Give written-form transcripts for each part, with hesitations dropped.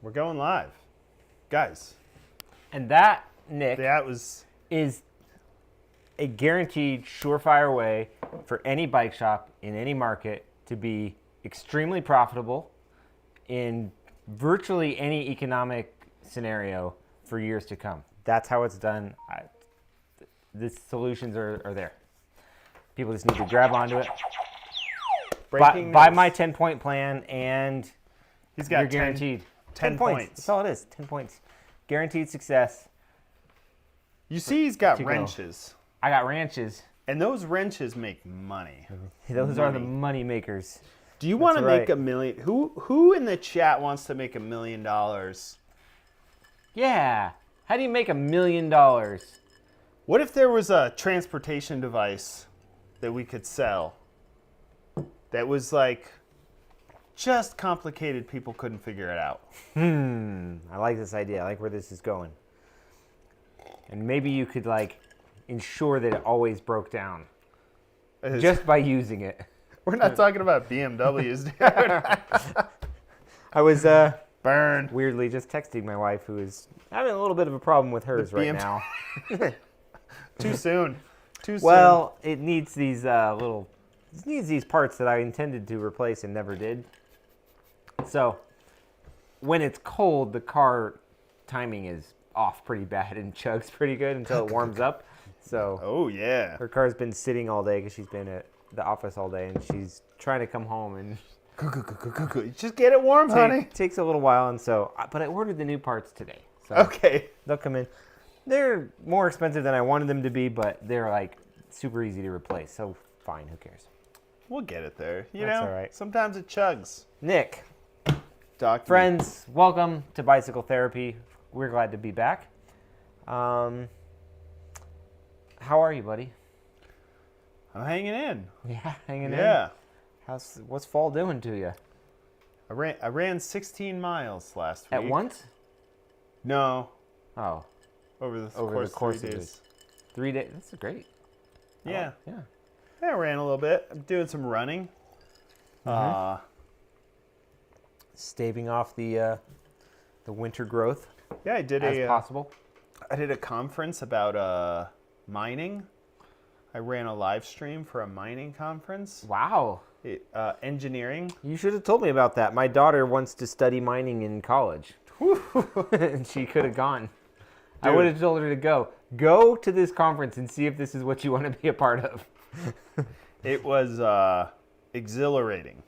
We're going live. Guys. And that, Nick, is a guaranteed surefire way for any bike shop in any market to be extremely profitable in virtually any economic scenario for years to come. That's how it's done. The solutions are there. People just need to grab onto it. Buy my 10-point plan, and he's got you're guaranteed 10 points. That's all it is. 10 points. Guaranteed success. You see he's got wrenches. I got wrenches. And those wrenches make money. Those are the money makers. Do you want to make $1 million? Who in the chat wants to make $1 million? Yeah. How do you make $1 million? What if there was a transportation device that we could sell that was like just complicated, people couldn't figure it out? I like this idea. I like where this is going. And maybe you could like ensure that it always broke down just by using it. We're not talking about BMWs, dude. I was burned. Weirdly just texting my wife, who is having a little bit of a problem with hers right now. Too soon. Well, it needs these these parts that I intended to replace and never did. So when it's cold, the car timing is off pretty bad and chugs pretty good until it warms up. So oh yeah, her car's been sitting all day because she's been at the office all day, and she's trying to come home and just get it warm, honey. It takes a little while, and so but I ordered the new parts today. So okay, they'll come in. They're more expensive than I wanted them to be, but they're like super easy to replace. So fine, who cares? We'll get it there. You That's know, all right. Sometimes it chugs. Nick, Doc, friends, welcome to Bicycle Therapy. We're glad to be back. How are you, buddy? I'm hanging in. Yeah, hanging in. Yeah. What's fall doing to you? I ran 16 miles last week. At once? No. Oh. Over the course of 3 days. 3 days. That's great. Yeah. Yeah. I ran a little bit. I'm doing some running. Staving off the winter growth. Yeah, I did as possible. I did a conference about mining. I ran a live stream for a mining conference. Wow. Engineering. You should have told me about that. My daughter wants to study mining in college. And she could have gone. Dude. I would have told her to go. Go to this conference and see if this is what you want to be a part of. It was exhilarating.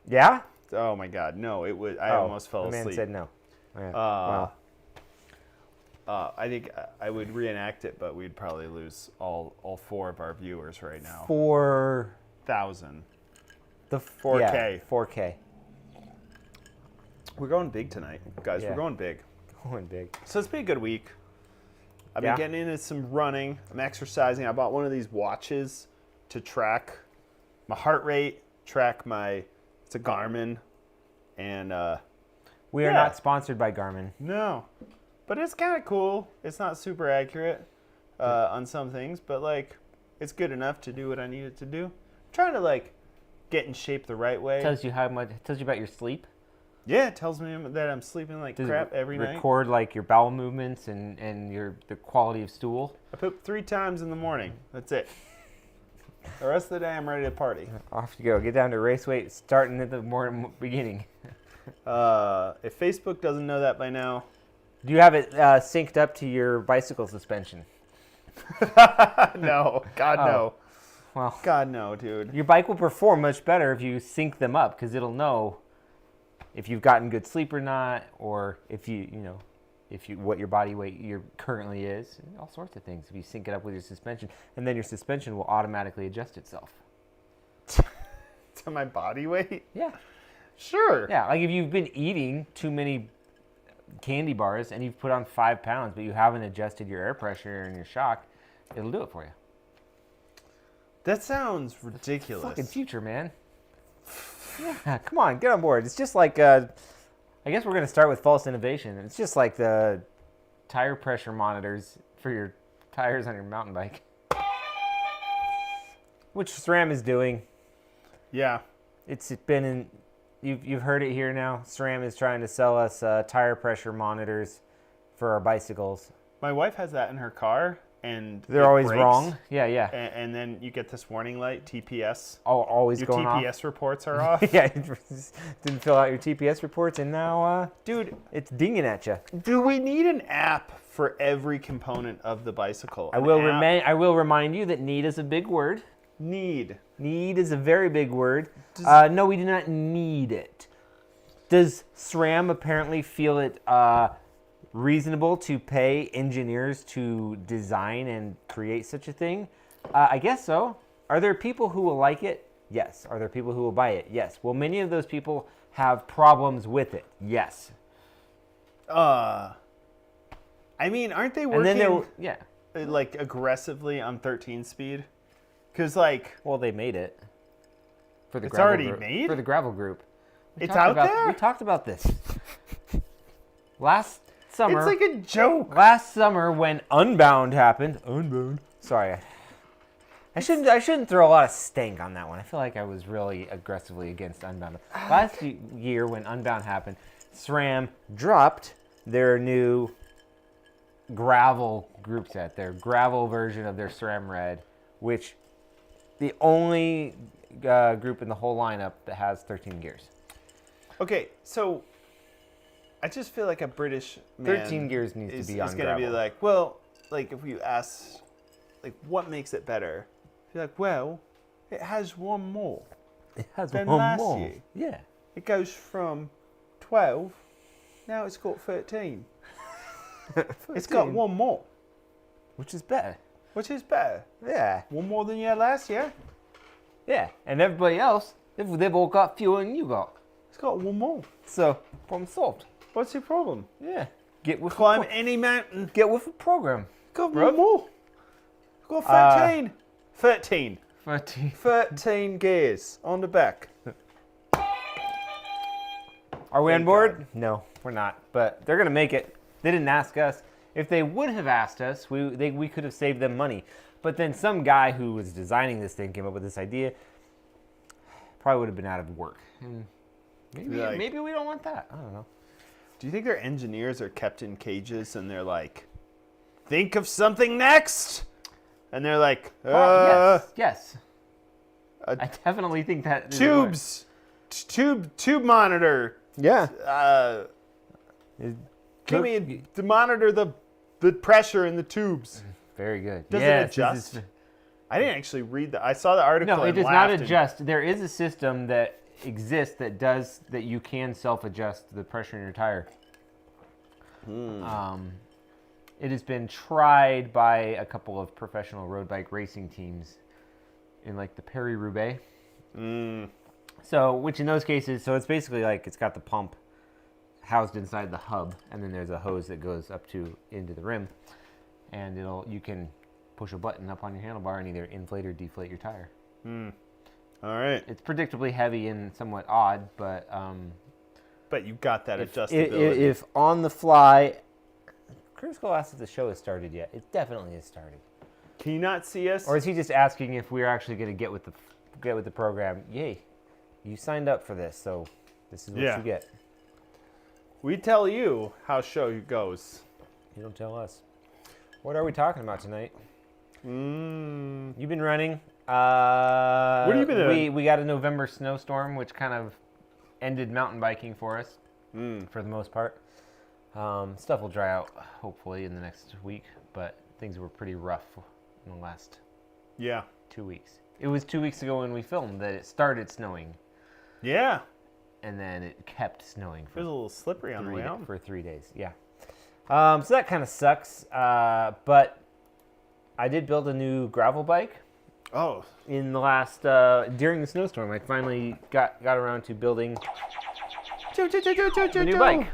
Yeah? Oh my God, no! It was. I almost fell asleep. The man said no. Yeah. Wow. I think I would reenact it, but we'd probably lose all 4 of our viewers right now. 4,000. The 4K. Yeah, 4K. We're going big tonight, guys. Yeah. We're going big. Going big. So it's been a good week. I've been getting into some running. I'm exercising. I bought one of these watches to track my heart rate, it's a Garmin, and we are not sponsored by Garmin. No, but it's kind of cool. It's not super accurate on some things, but like it's good enough to do what I need it to do. I'm trying to like get in shape the right way. Tells you about your sleep. Yeah, it tells me that I'm sleeping like crap every night. Record like your bowel movements and the quality of stool. I poop 3 times in the morning. That's it. The rest of the day, I'm ready to party. Off you go. Get down to race weight, starting at the beginning. If Facebook doesn't know that by now. Do you have it synced up to your bicycle suspension? No. God, no. Well, God, no, dude. Your bike will perform much better if you sync them up, because it'll know if you've gotten good sleep or not, or if what your body weight currently is, all sorts of things. If you sync it up with your suspension, and then your suspension will automatically adjust itself. To my body weight? Yeah. Sure. Yeah, like if you've been eating too many candy bars and you've put on 5 pounds, but you haven't adjusted your air pressure and your shock, it'll do it for you. That sounds ridiculous. Fucking future, man. Yeah, come on, get on board. It's just like, I guess we're going to start with false innovation. It's just like the tire pressure monitors for your tires on your mountain bike, which SRAM is doing. Yeah. It's been you've heard it here now. SRAM is trying to sell us tire pressure monitors for our bicycles. My wife has that in her car, and They're it always breaks, wrong. Yeah. And then you get this warning light, TPS. Oh, always Your going TPS off. reports are off. Yeah, you didn't fill out your TPS reports, and now, Dude, it's dinging at you. do we need an app for every component of the bicycle? I will remind you that need is a big word. Need. Need is a very big word. No, we do not need it. Does SRAM apparently feel it reasonable to pay engineers to design and create such a thing? I guess so. Are there people who will like it? Yes. Are there people who will buy it? Yes. Will many of those people have problems with it? Yes. I mean, aren't they working And then yeah. like aggressively on 13 speed? Because like, Well, they made it for the It's gravel already group, made? for the gravel group. It's out there? We talked about this last summer. it's like a joke. Last summer when Unbound happened. Sorry. I shouldn't throw a lot of stank on that one. I feel like I was really aggressively against Unbound. Last year when Unbound happened, SRAM dropped their new gravel group set, their gravel version of their SRAM Red, which the only group in the whole lineup that has 13 gears. Okay, so I just feel like a British man 13 gears needs to be on is going to be gravel. like, well, like if you ask, like what makes it better? You're like, well, it has one more. It has Then one last more. year. Yeah. It goes from 12, now it's got 13. It's got 13. one more, Which is better. which is better. Yeah. One more than you had last year. Yeah. And everybody else, they've all got fewer than you got. It's got one more. So, problem solved. What's your problem? Yeah. Get with Climb the any mountain. get with the program. Got Bro. one more. Got 13. 13. 13. 13 gears on the back. Are we on Thank board? God. No, we're not. But they're gonna make it. They didn't ask us. If they would have asked us, we could have saved them money. But then some guy who was designing this thing came up with this idea. Probably would have been out of work. And maybe we don't want that. I don't know. Do you think their engineers are kept in cages and they're like, think of something next? And they're like, yes. uh, I definitely think that is tubes, tube monitor. Yeah. Give me to monitor the pressure in the tubes. Very good. Does Yes, it adjust? I didn't actually read that. I saw the article. No, it and does not laughed and- adjust. There is a system that exists that you can self-adjust the pressure in your tire. It has been tried by a couple of professional road bike racing teams in like the Paris-Roubaix. So, which in those cases, so it's basically like it's got the pump housed inside the hub, and then there's a hose that goes up into the rim, and you can push a button up on your handlebar and either inflate or deflate your tire. All right. It's predictably heavy and somewhat odd, but But you got that if adjustability. if on the fly, Curtis Cole asked if the show has started yet. It definitely has started. Can you not see us? Or is he just asking if we're actually going to get with the program? Yay, you signed up for this, so this is what Yeah. you get. We tell you how show goes. You don't tell us. What are we talking about tonight? You've been running. What have you been doing? We got a November snowstorm, which kind of ended mountain biking for us, for the most part. Stuff will dry out, hopefully, in the next week, but things were pretty rough in the last 2 weeks. It was 2 weeks ago when we filmed that it started snowing, Yeah. and then it kept snowing It was a little slippery on the way out. for 3 days. Yeah. So that kind of sucks, but I did build a new gravel bike. Oh. In the last, during the snowstorm, I finally got around to building the new bike.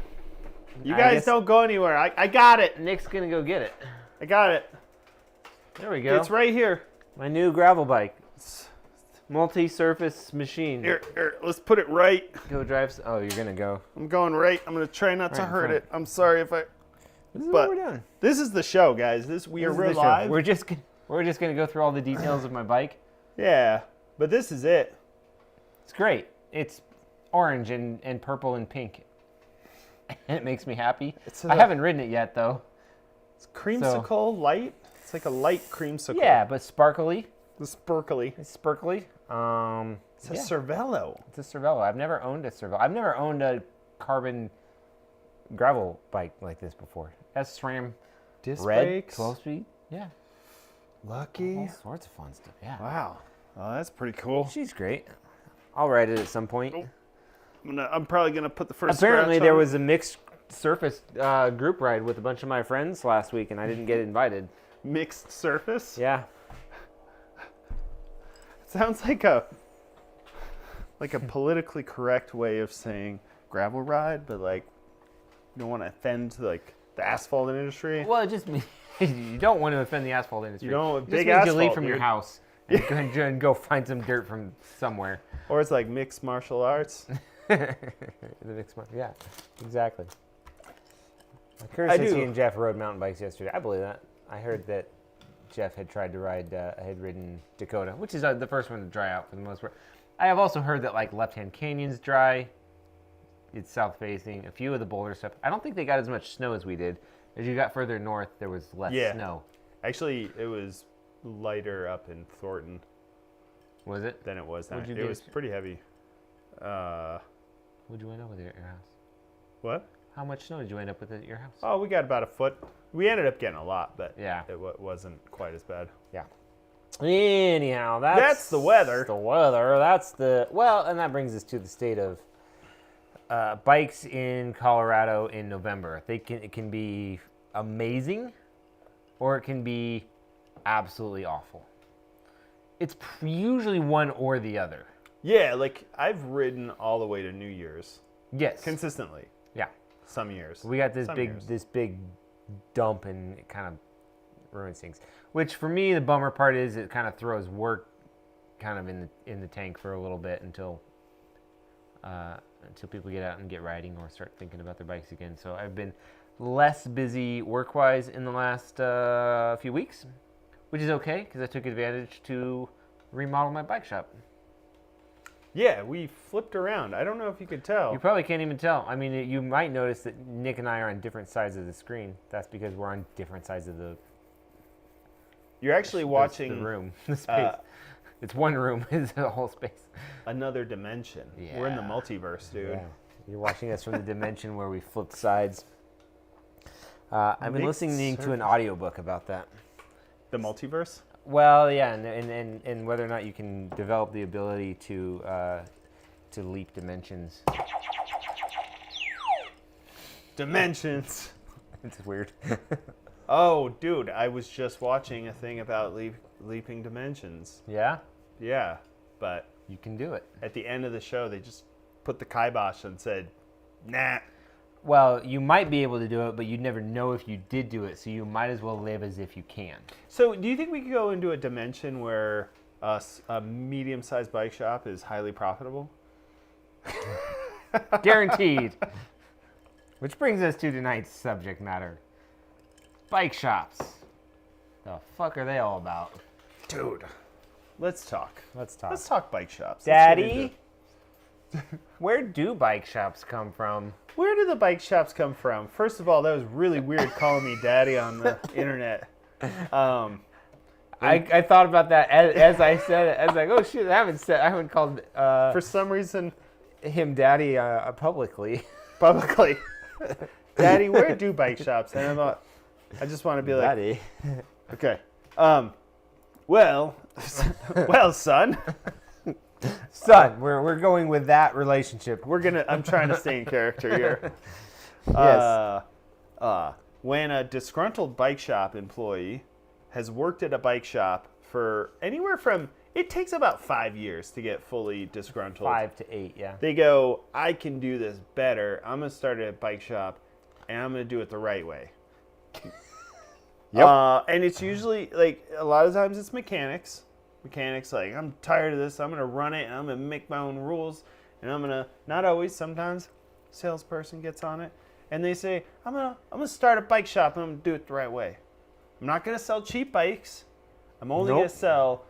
You I guys guess- don't go anywhere. I got it. Nick's gonna go get it. I got it. There we go. It's right here. My new gravel bike. Multi-surface machine. Here, let's put it right. Go drive. Oh, you're gonna go. I'm going right. I'm going to try not to Right in hurt front. it. I'm sorry if I... This is But- what we're doing. This is the show, guys. We are This is the show. live. We're just gonna go through all the details of my bike. Yeah, but this is it. It's great. It's orange and purple and pink. And it makes me happy. It's I haven't ridden it yet, though. It's creamsicle light. It's like a light creamsicle. Yeah, but sparkly. The sparkly. It's sparkly. It's a Cervelo. It's a Cervelo. I've never owned a Cervelo. I've never owned a carbon gravel bike like this before. That's SRAM Disc red, brakes. 12-speed. Yeah. Lucky. All sorts of fun stuff. Yeah. Wow. Oh, that's pretty cool. She's great. I'll ride it at some point. I'm probably gonna put the first. Apparently, scratch there on was a mixed surface group ride with a bunch of my friends last week, and I didn't get invited. Mixed surface. Yeah. Sounds like a politically correct way of saying gravel ride, but like you don't want to offend like the asphalt industry. Well, it just means you don't want to offend the asphalt industry. You don't. It Big just means asphalt. you leave from your dude. house and go find some dirt from somewhere. Or it's like mixed martial arts. The mixed mark. Yeah, exactly. Kirsten and Jeff rode mountain bikes yesterday. I believe that. I heard that Jeff had tried to ride, had ridden Dakota, which is the first one to dry out for the most part. I have also heard that like Left-Hand Canyon's dry. It's south facing. A few of the boulder stuff. I don't think they got as much snow as we did. As you got further north, there was less snow. Actually, it was lighter up in Thornton. Was it? Than it was down. What'd you It get? was pretty heavy. What'd you end up with at your house? What? How much snow did you end up with at your house? Oh, we got about a foot. We ended up getting a lot, but Yeah. it wasn't quite as bad. Yeah. Anyhow, That's the weather. The weather. And that brings us to the state of bikes in Colorado in November. It can be amazing, or it can be absolutely awful. It's usually one or the other. Yeah, like I've ridden all the way to New Year's Yes. consistently. Yeah. Some years. We got this Some big years. this big dump, and it kind of ruins things. Which for me, the bummer part is it kind of throws work kind of in the tank for a little bit until people get out and get riding or start thinking about their bikes again. So I've been less busy work-wise in the last few weeks, which is okay because I took advantage to remodel my bike shop. Yeah, we flipped around. I don't know if you could tell. You probably can't even tell. I mean, you might notice that Nick and I are on different sides of the screen. That's because we're on different sides of the You're actually watching the room, the space. It's one room. It's a whole space. another dimension. Yeah. We're in the multiverse, dude. Yeah. You're watching us from the dimension where we flipped sides. I've been Mixed listening to an surface. audiobook about that. The multiverse? Well, yeah, and whether or not you can develop the ability to leap dimensions. Dimensions. It's weird. Oh, dude, I was just watching a thing about leaping dimensions. Yeah, Yeah, but you can do it. at the end of the show, they just put the kibosh and said, nah. Well, you might be able to do it, but you'd never know if you did do it, so you might as well live as if you can. So do you think we could go into a dimension where a medium-sized bike shop is highly profitable? Guaranteed. Which brings us to tonight's subject matter. Bike shops. The fuck are they all about? Dude, let's talk. Let's talk. Let's talk bike shops. Let's get into Daddy, where do bike shops come from? Where do the bike shops come from? First of all, that was really weird calling me daddy on the internet. I thought about that as I said it. I was like, oh shit, I haven't called For some reason, him daddy publicly. publicly, daddy, where do bike shops? And I just want to be like, Daddy. okay, well, son, Son, we're going with that relationship. I'm trying to stay in character here. Yes. When a disgruntled bike shop employee has worked at a bike shop for anywhere from, it takes about 5 years to get fully disgruntled. 5 to 8, yeah. They go, I can do this better. I'm going to start at a bike shop, and I'm going to do it the right way. Yep. And it's usually, like, a lot of times it's mechanics. Mechanics, like, I'm tired of this. I'm going to run it, and I'm going to make my own rules. And I'm going to, not always, sometimes, salesperson gets on it. And they say, I'm gonna start a bike shop, and I'm going to do it the right way. I'm not going to sell cheap bikes. I'm only going to sell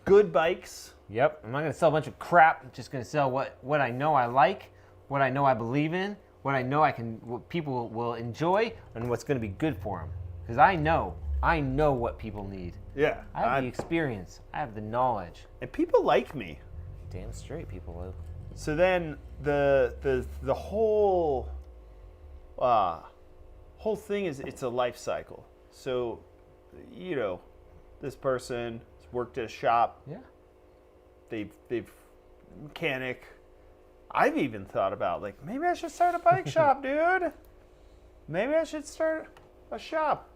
good bikes Yep. I'm not going to sell a bunch of crap. I'm just going to sell what I know I like, what I know I believe in, what I know what people will enjoy, and what's going to be good for them. Because I know what people need. Yeah. I have the experience. I have the knowledge. And people like me. Damn straight, people will. So then the whole thing is it's a life cycle. So, this person has worked at a shop. Yeah. They've mechanic. I've even thought about like maybe I should start a bike shop, dude. Maybe I should start a shop.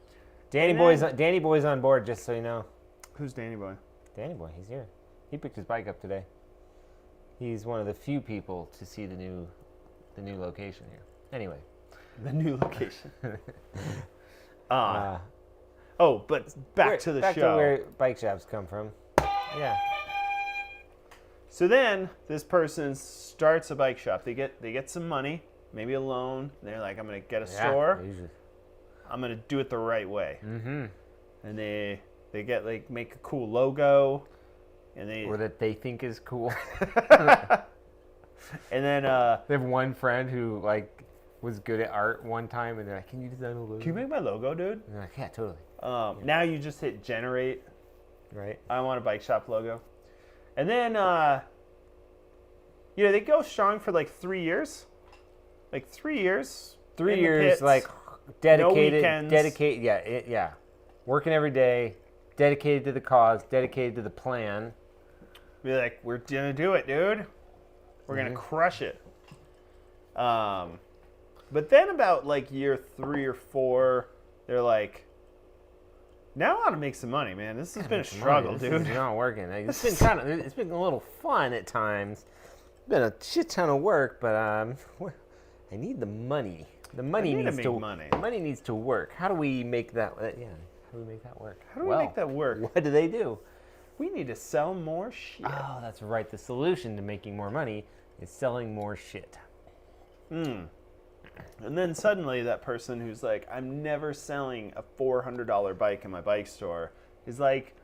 Danny Boy's on board, just so you know. Who's Danny Boy? Danny Boy, he's here. He picked his bike up today. He's one of the few people to see the new location here. Anyway, the new location. But back to the back show. Back to where bike shops come from. Yeah. So then this person starts a bike shop. They get some money, maybe a loan. They're like, I'm gonna get a store. Usually. I'm gonna do it the right way. Mm-hmm. And they get make a cool logo, or that they think is cool. And then they have one friend who was good at art one time, and they're like, "Can you design a logo? Can you make my logo, dude?" And they're like, "Yeah, totally." Now you just hit generate. Right. I want a bike shop logo. And then, they go strong for 3 years. 3 years. 3 years, dedicated. No weekends. Yeah. Working every day, dedicated to the cause, dedicated to the plan. Be like, we're gonna do it, dude. We're gonna crush it. But then about year 3 or 4, they're like, now I want to make some money, man. This has been a struggle, dude. It's not working. It's been a little fun at times. It's been a shit ton of work, but I need the money. The money needs to work. How do we make that? How do we make that work? How do we make that work? What do they do? We need to sell more shit. Oh, that's right. The solution to making more money is selling more shit. And then suddenly that person who's like, I'm never selling a $400 bike in my bike store is like...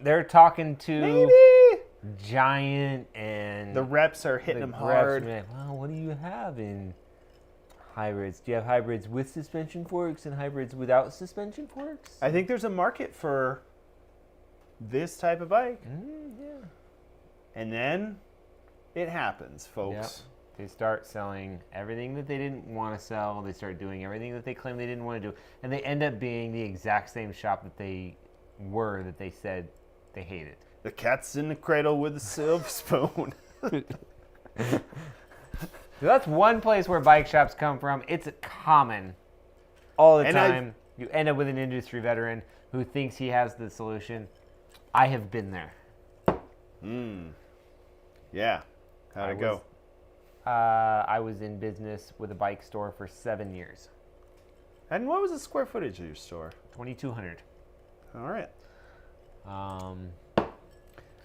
They're talking to maybe Giant, and... the reps are hitting them hard. Like, well, what do you have in hybrids? Do you have hybrids with suspension forks and hybrids without suspension forks? I think there's a market for this type of bike. Yeah. And then it happens, folks. Yep. They start selling everything that they didn't want to sell. They start doing everything that they claimed they didn't want to do. And they end up being the exact same shop that they said they hated. The cat's in the cradle with a silver spoon. So that's one place where bike shops come from. It's common all the time. You end up with an industry veteran who thinks he has the solution. I have been there. Yeah. How'd it go? I was in business with a bike store for 7 years. And what was the square footage of your store? 2,200. All right.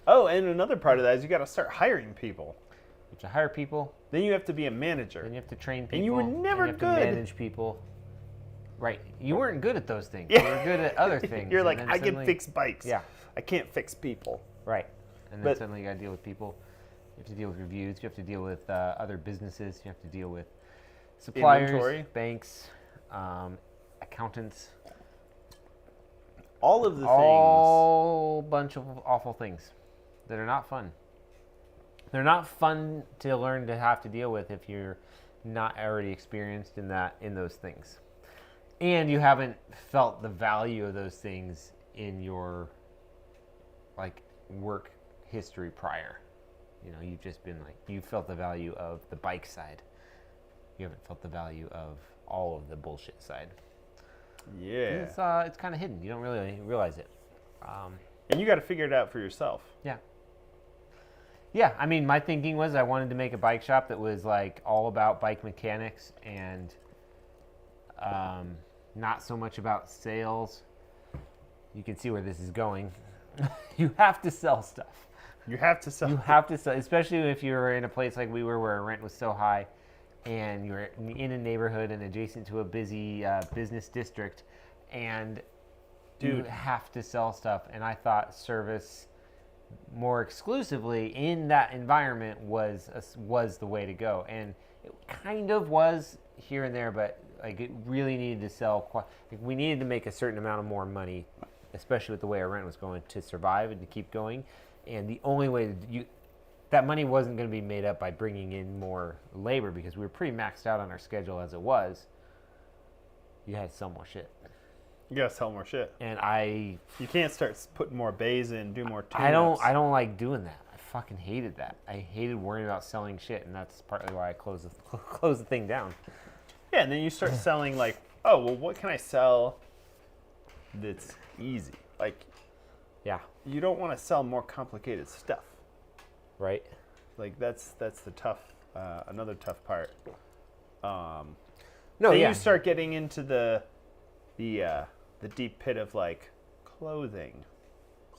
And another part of that is you got to start hiring people. You have to hire people. Then you have to be a manager. Then you have to train people. And you were never good. You have to manage people. Right. You weren't good at those things. You were good at other things. You're like, I can fix bikes. Yeah. I can't fix people. Right. And then suddenly you got to deal with people. You have to deal with reviews. You have to deal with other businesses. You have to deal with suppliers, inventory, banks, accountants. All of the things. All bunch of awful things that are not fun. They're not fun to learn to have to deal with if you're not already experienced in those things. And you haven't felt the value of those things in your work history prior. You've just been you felt the value of the bike side. You haven't felt the value of all of the bullshit side. Yeah. It's kind of hidden. You don't really realize it. And you got to figure it out for yourself. Yeah. Yeah, I mean, my thinking was I wanted to make a bike shop that was all about bike mechanics and not so much about sales. You can see where this is going. You have to sell stuff. You have to sell. You have to sell, especially if you're in a place like we were where rent was so high and you're in a neighborhood and adjacent to a busy business district, and you have to sell stuff. And I thought service more exclusively in that environment was the way to go. And it kind of was here and there, but like it really needed to sell. Like we needed to make a certain amount of more money, especially with the way our rent was going, to survive and to keep going. And the only way that money wasn't going to be made up by bringing in more labor, because we were pretty maxed out on our schedule as it was. You had to sell more shit. You gotta sell more shit. And you can't start putting more bays in, do more tune-ups. I don't like doing that. I fucking hated that. I hated worrying about selling shit, and that's partly why I closed the thing down. Yeah, and then you start selling like, oh, well, what can I sell that's easy? Like, yeah, you don't want to sell more complicated stuff, right? Like that's the tough, another tough part. You start getting into the deep pit of like clothing,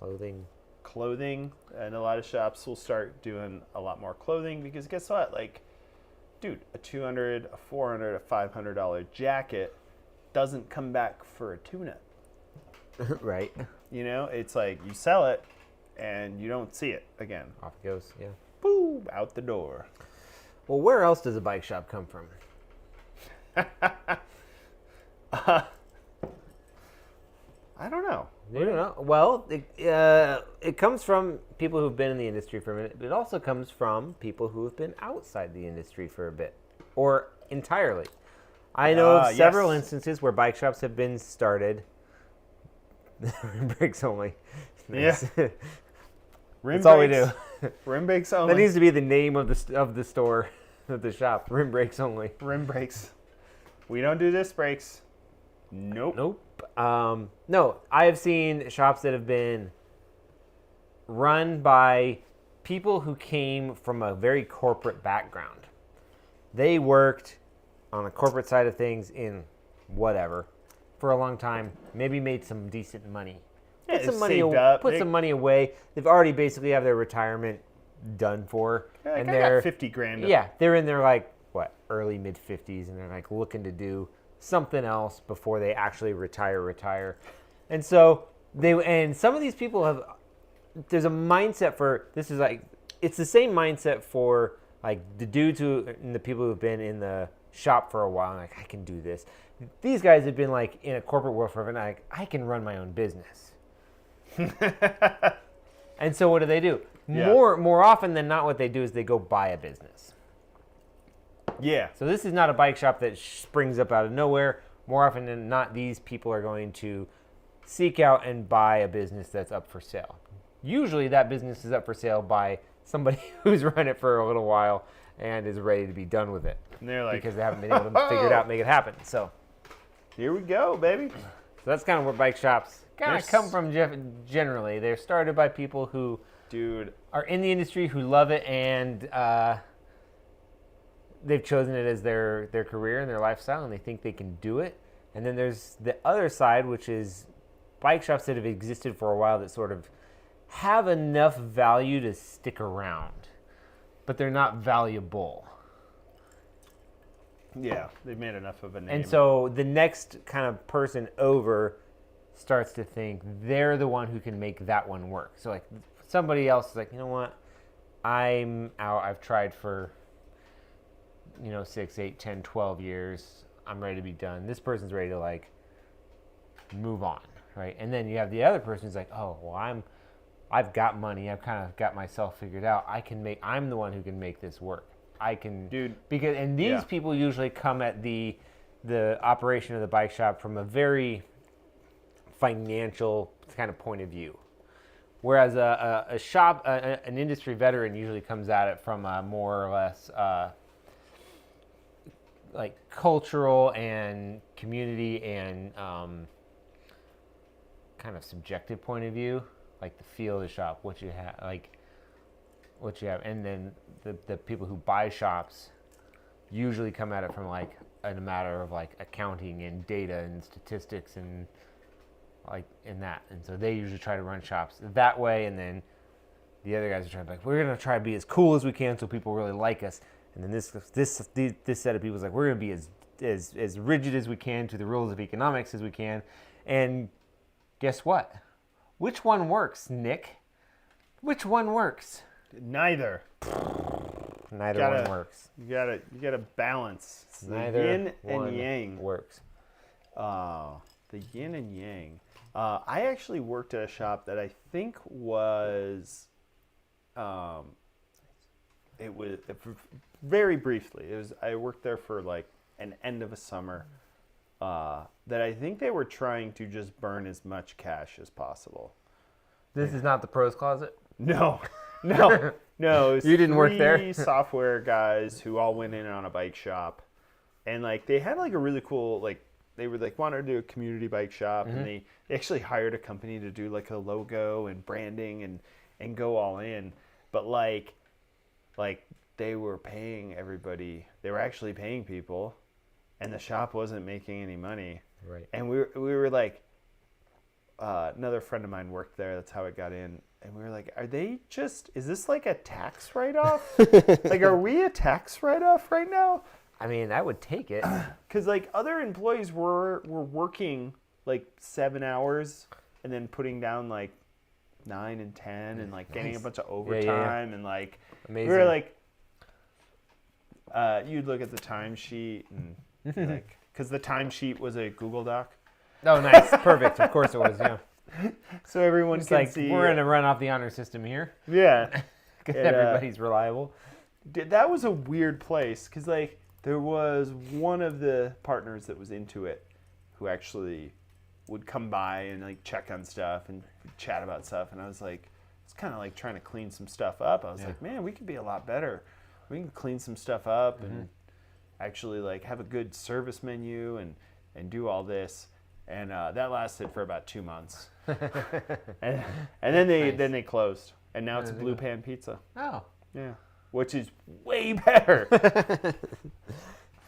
and a lot of shops will start doing a lot more clothing, because guess what? Like, dude, a $200, a $400, a $500 jacket doesn't come back for a tune-up. Right. You know, it's like you sell it and you don't see it again. Off it goes. Yeah. Boom, out the door. Well, where else does a bike shop come from? I don't know. You don't know. Well, it comes from people who've been in the industry for a minute, but it also comes from people who have been outside the industry for a bit, or entirely. I know of several instances where bike shops have been started. Rim brakes only. Nice. Yeah. That's all we do. Rim brakes only. That needs to be the name of the store, of the shop. Rim brakes only. Rim brakes. We don't do disc brakes. Nope. No, I have seen shops that have been run by people who came from a very corporate background. They worked on the corporate side of things in whatever for a long time, maybe made some decent money. Yeah, Put some money away. They've already basically have their retirement done for. Yeah, and they're 50 grand. Yeah, they're in their early mid 50s, and they're like looking to do something else before they actually retire. And so some of these people there's a mindset for, this is like, it's the same mindset for like the dudes and the people who've been in the shop for a while, like, I can do this. These guys have been like in a corporate world for a minute, like, I can run my own business. And so what do? Yeah. More often than not, what they do is they go buy a business. Yeah. So this is not a bike shop that springs up out of nowhere. More often than not, these people are going to seek out and buy a business that's up for sale. Usually that business is up for sale by somebody who's run it for a little while and is ready to be done with it. And they're like, because they haven't been able to figure it out and make it happen. So here we go, baby. So that's kind of where bike shops kind of come from generally. They're started by people who are in the industry, who love it, and they've chosen it as their career and their lifestyle, and they think they can do it. And then there's the other side, which is bike shops that have existed for a while that sort of have enough value to stick around, but they're not valuable. Yeah, they've made enough of a name. And so the next kind of person over starts to think they're the one who can make that one work. So like somebody else is like, you know what? I'm out. I've tried for 6, 8, 10, 12 years. I'm ready to be done. This person's ready to like move on, right? And then you have the other person who's like, oh, well, I've got money. I've kind of got myself figured out. I'm the one who can make this work. I can, and these people usually come at the operation of the bike shop from a very financial kind of point of view, whereas a shop, an industry veteran usually comes at it from a more or less like cultural and community and kind of subjective point of view, like the feel of the shop, what you have, and then the people who buy shops usually come at it from like in a matter of like accounting and data and statistics and like in that, and so they usually try to run shops that way, and then the other guys are trying to be like, we're gonna try to be as cool as we can so people really like us, and then this set of people is like, we're gonna be as rigid as we can to the rules of economics as we can, and guess what? Which one works, Nick? Which one works? Neither. Neither one works. You gotta balance. It's Neither the yin one and yang. works. The yin and yang. I actually worked at a shop that I think was, it was very briefly. I worked there for like an end of a summer. That I think they were trying to just burn as much cash as possible. This is not the pros closet? No. It was You didn't work there? 3 software guys who all went in on a bike shop, and like they had like a really cool they were like wanted to do a community bike shop, and they actually hired a company to do like a logo and branding and go all in, but like they were paying everybody. They were actually paying people, and the shop wasn't making any money. Right. And we were like, another friend of mine worked there. That's how I got in. And we were like, is this like a tax write-off? Like, are we a tax write-off right now? I mean, I would take it. Because like other employees were working like 7 hours and then putting down like 9 and 10 and like getting a bunch of overtime and like, amazing. We were like, you'd look at the timesheet and like, because the timesheet was a Google Doc. Oh, nice. Perfect. Of course it was, yeah. So everyone It's can like, see. we're going to run off the honor system here. Yeah. Because everybody's reliable. That was a weird place because like there was one of the partners that was into it who actually would come by and like check on stuff and chat about stuff. And I was like, it's kind of like trying to clean some stuff up. I was like, man, we could be a lot better. We can clean some stuff up and actually like have a good service menu and do all this. And that lasted for about 2 months. and then they closed. And now it's Blue Pan Pizza. Oh. Yeah. Which is way better.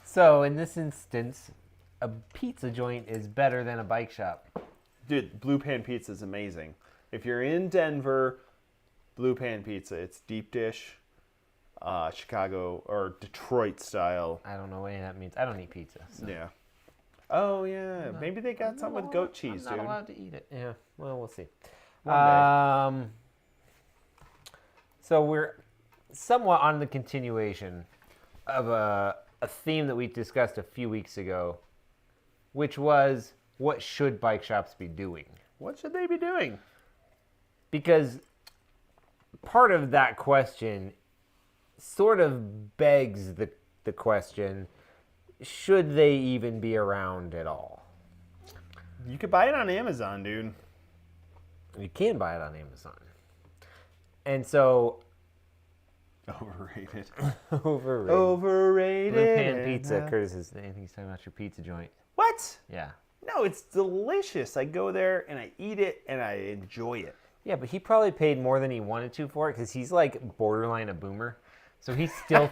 So in this instance, a pizza joint is better than a bike shop. Dude, Blue Pan Pizza is amazing. If you're in Denver, Blue Pan Pizza. It's deep dish, Chicago or Detroit style. I don't know what that means. I don't eat pizza. So. Yeah. Oh, yeah. Maybe they got something with goat cheese, dude. I'm not allowed to eat it. Yeah. Well, we'll see. One day. So we're somewhat on the continuation of a theme that we discussed a few weeks ago, which was what should bike shops be doing? What should they be doing? Because part of that question sort of begs the question, should they even be around at all? You could buy it on Amazon, dude. You can buy it on Amazon. And so... Overrated. Overrated. Blue Pan Pizza. Curtis is he's talking about your pizza joint. What? Yeah. No, it's delicious. I go there and I eat it and I enjoy it. Yeah, but he probably paid more than he wanted to for it because he's like borderline a boomer. So he still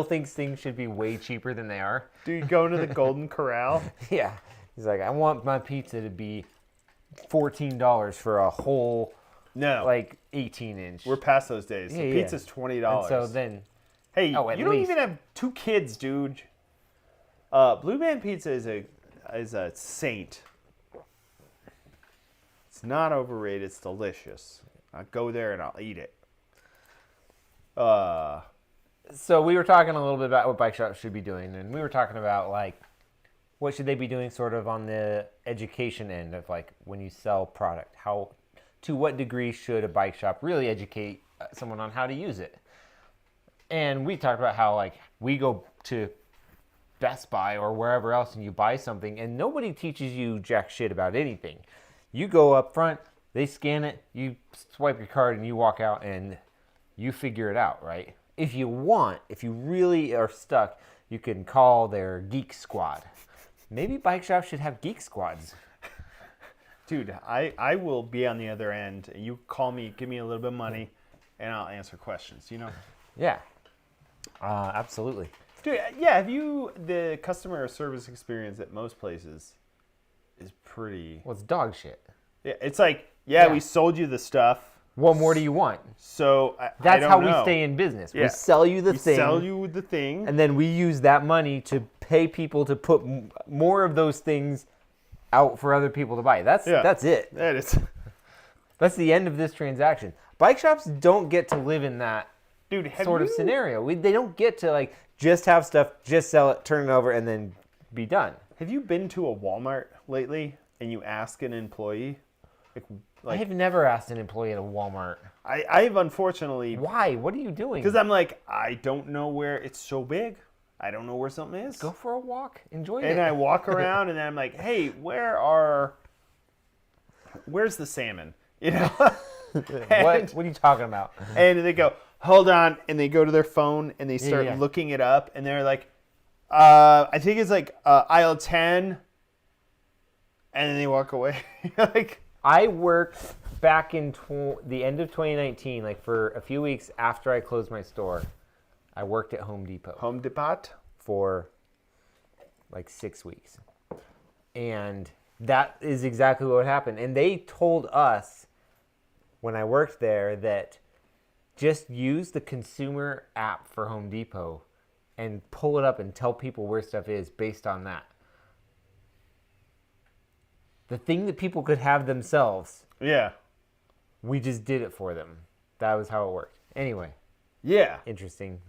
thinks things should be way cheaper than they are. Do you go into the Golden Corral? Yeah. He's like, I want my pizza to be $14 for a whole, like 18-inch. We're past those days. So Yeah, pizza's $20. And so then, hey, at you don't least. even have 2 kids, dude. Blue Man Pizza is a saint. It's not overrated. It's delicious. I'll go there and I'll eat it. So we were talking a little bit about what bike shops should be doing, and we were talking about like what should they be doing sort of on the education end of like when you sell product, to what degree should a bike shop really educate someone on how to use it? And we talked about how like we go to Best Buy or wherever else and you buy something and nobody teaches you jack shit about anything. You go up front, they scan it, you swipe your card and you walk out and you figure it out, right? If you really are stuck, you can call their geek squad. Maybe bike shops should have geek squads. Dude, I will be on the other end. You call me, give me a little bit of money, and I'll answer questions, you know? Yeah, absolutely. Dude, yeah, the customer service experience at most places is pretty... Well, it's dog shit. Yeah, it's like, we sold you the stuff. What more do you want? So, That's I how don't know. we stay in business. Yeah. We sell you the thing. We sell you the thing. And then we use that money to pay people to put more of those things out for other people to buy. That's it. That is. That's the end of this transaction. Bike shops don't get to live in that Dude, sort of scenario. They don't get to like just have stuff, just sell it, turn it over, and then be done. Have you been to a Walmart lately and you ask an employee? I have never asked an employee at a Walmart. I've unfortunately. Why? What are you doing? Because I'm like, I don't know where, it's so big. I don't know where something is. Go for a walk. Enjoy it. And I walk around and then I'm like, hey, where's the salmon? You know? What are you talking about? And they go, hold on. And they go to their phone and they start looking it up. And they're like, I think it's like aisle 10. And then they walk away. Like, I worked back in the end of 2019, like for a few weeks after I closed my store. I worked at Home Depot. Home Depot? For like 6 weeks. And that is exactly what happened. And they told us when I worked there that just use the consumer app for Home Depot and pull it up and tell people where stuff is based on that. The thing that people could have themselves. Yeah. We just did it for them. That was how it worked. Anyway. Yeah. Interesting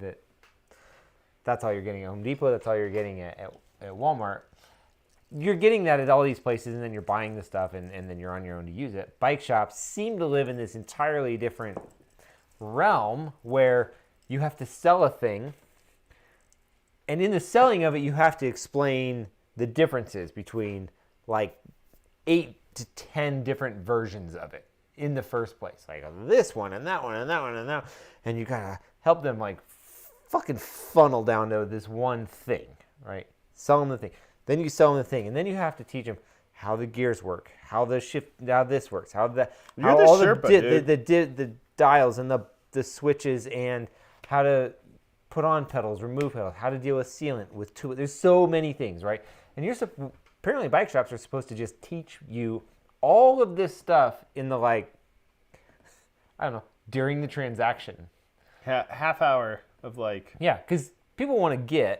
that's all you're getting at Home Depot. That's all you're getting at Walmart. You're getting that at all these places, and then you're buying the stuff, and then you're on your own to use it. Bike shops seem to live in this entirely different realm where you have to sell a thing, and in the selling of it, you have to explain the differences between like 8 to 10 different versions of it in the first place. Like this one, and that one, and that one, and that one. And you gotta help them like fucking funnel down to this one thing, right? Sell them the thing. Then you sell them the thing, and then you have to teach them how the gears work, how the shift, how this works, how all the dials and the switches, and how to put on pedals, remove pedals, how to deal with sealant, with two. There's so many things, right? And apparently bike shops are supposed to just teach you all of this stuff in the during the transaction. Half hour of like. Yeah, because people want to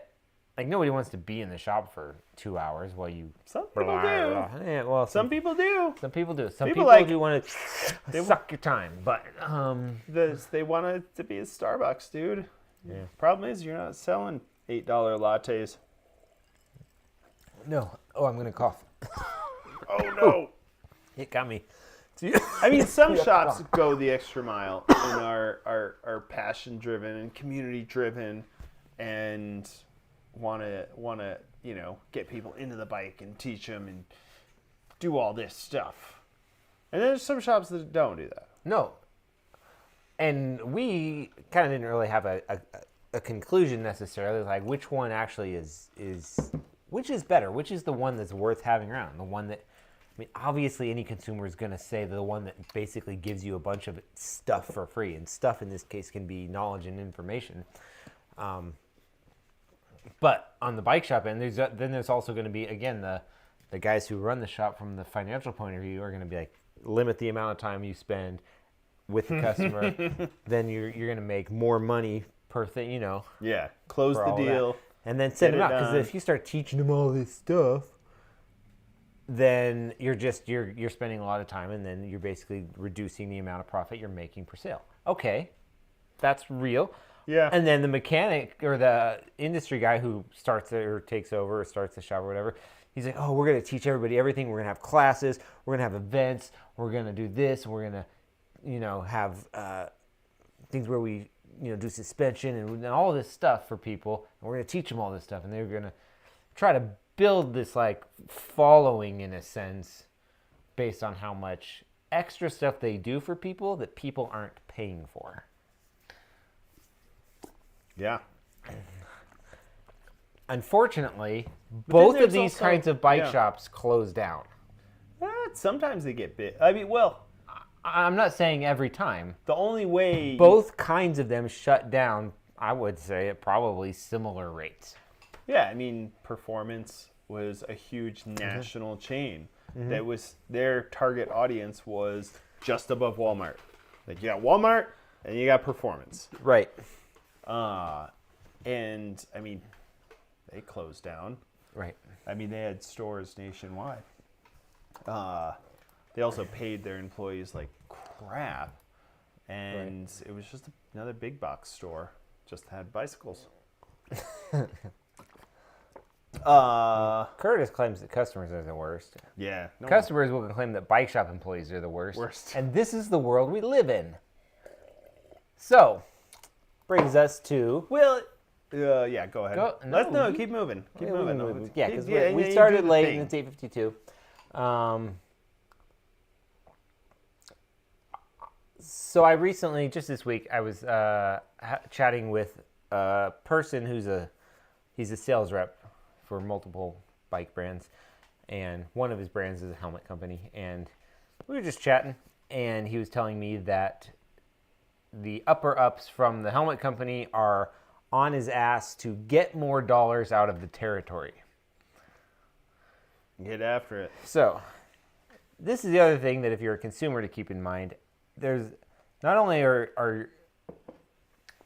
nobody wants to be in the shop for 2 hours while you. Some people do. Yeah, well, some people do. Some people do. Some people do want to suck your time, but they want it to be a Starbucks, dude. Yeah. Problem is, you're not selling $8 lattes. No. Oh, I'm gonna cough. Oh no! It got me. I mean, some shops go the extra mile and are passion driven and community driven, and want to get people into the bike and teach them and do all this stuff. And then there's some shops that don't do that. No. And we kind of didn't really have a conclusion necessarily, like which one actually is which is better, which is the one that's worth having around, the one that. I mean, obviously, any consumer is going to say the one that basically gives you a bunch of stuff for free. And stuff in this case can be knowledge and information. But on the bike shop end, there's also going to be, again, the guys who run the shop from the financial point of view are going to be like, limit the amount of time you spend with the customer. Then you're going to make more money per thing, Yeah, close the deal. And then send them out. Because if you start teaching them all this stuff, then you're spending a lot of time, and then you're basically reducing the amount of profit you're making per sale. Okay, that's real. Yeah. And then the mechanic or the industry guy who starts it or takes over or starts the shop or whatever, he's like, oh, we're going to teach everybody everything. We're going to have classes. We're going to have events. We're going to do this. We're going to, have things where we, do suspension and all this stuff for people. And we're going to teach them all this stuff. And they're going to try to build this following in a sense based on how much extra stuff they do for people that people aren't paying for. Yeah. Unfortunately, both of these kinds of bike shops close down. Sometimes they get bit. I mean, well, I'm not saying every time. The only way both kinds of them shut down, I would say, at probably similar rates. Yeah, I mean, Performance was a huge national chain. That was their target audience was just above Walmart. Like you got Walmart and you got Performance. Right. And I mean, they closed down. Right. I mean, they had stores nationwide. They also paid their employees like crap. And it was just another big box store. Just had bicycles. Curtis claims that customers are the worst. Yeah. No Customers will claim that bike shop employees are the worst. And this is the world we live in. So, brings us to... Well, yeah, go ahead. Keep moving. Keep moving. Yeah, because we started late and it's 8:52. So I recently, just this week, I was chatting with a person he's a sales rep for multiple bike brands, and one of his brands is a helmet company, and we were just chatting, and he was telling me that the upper ups from the helmet company are on his ass to get more dollars out of the territory. Get after it. So, this is the other thing that if you're a consumer to keep in mind. There's not only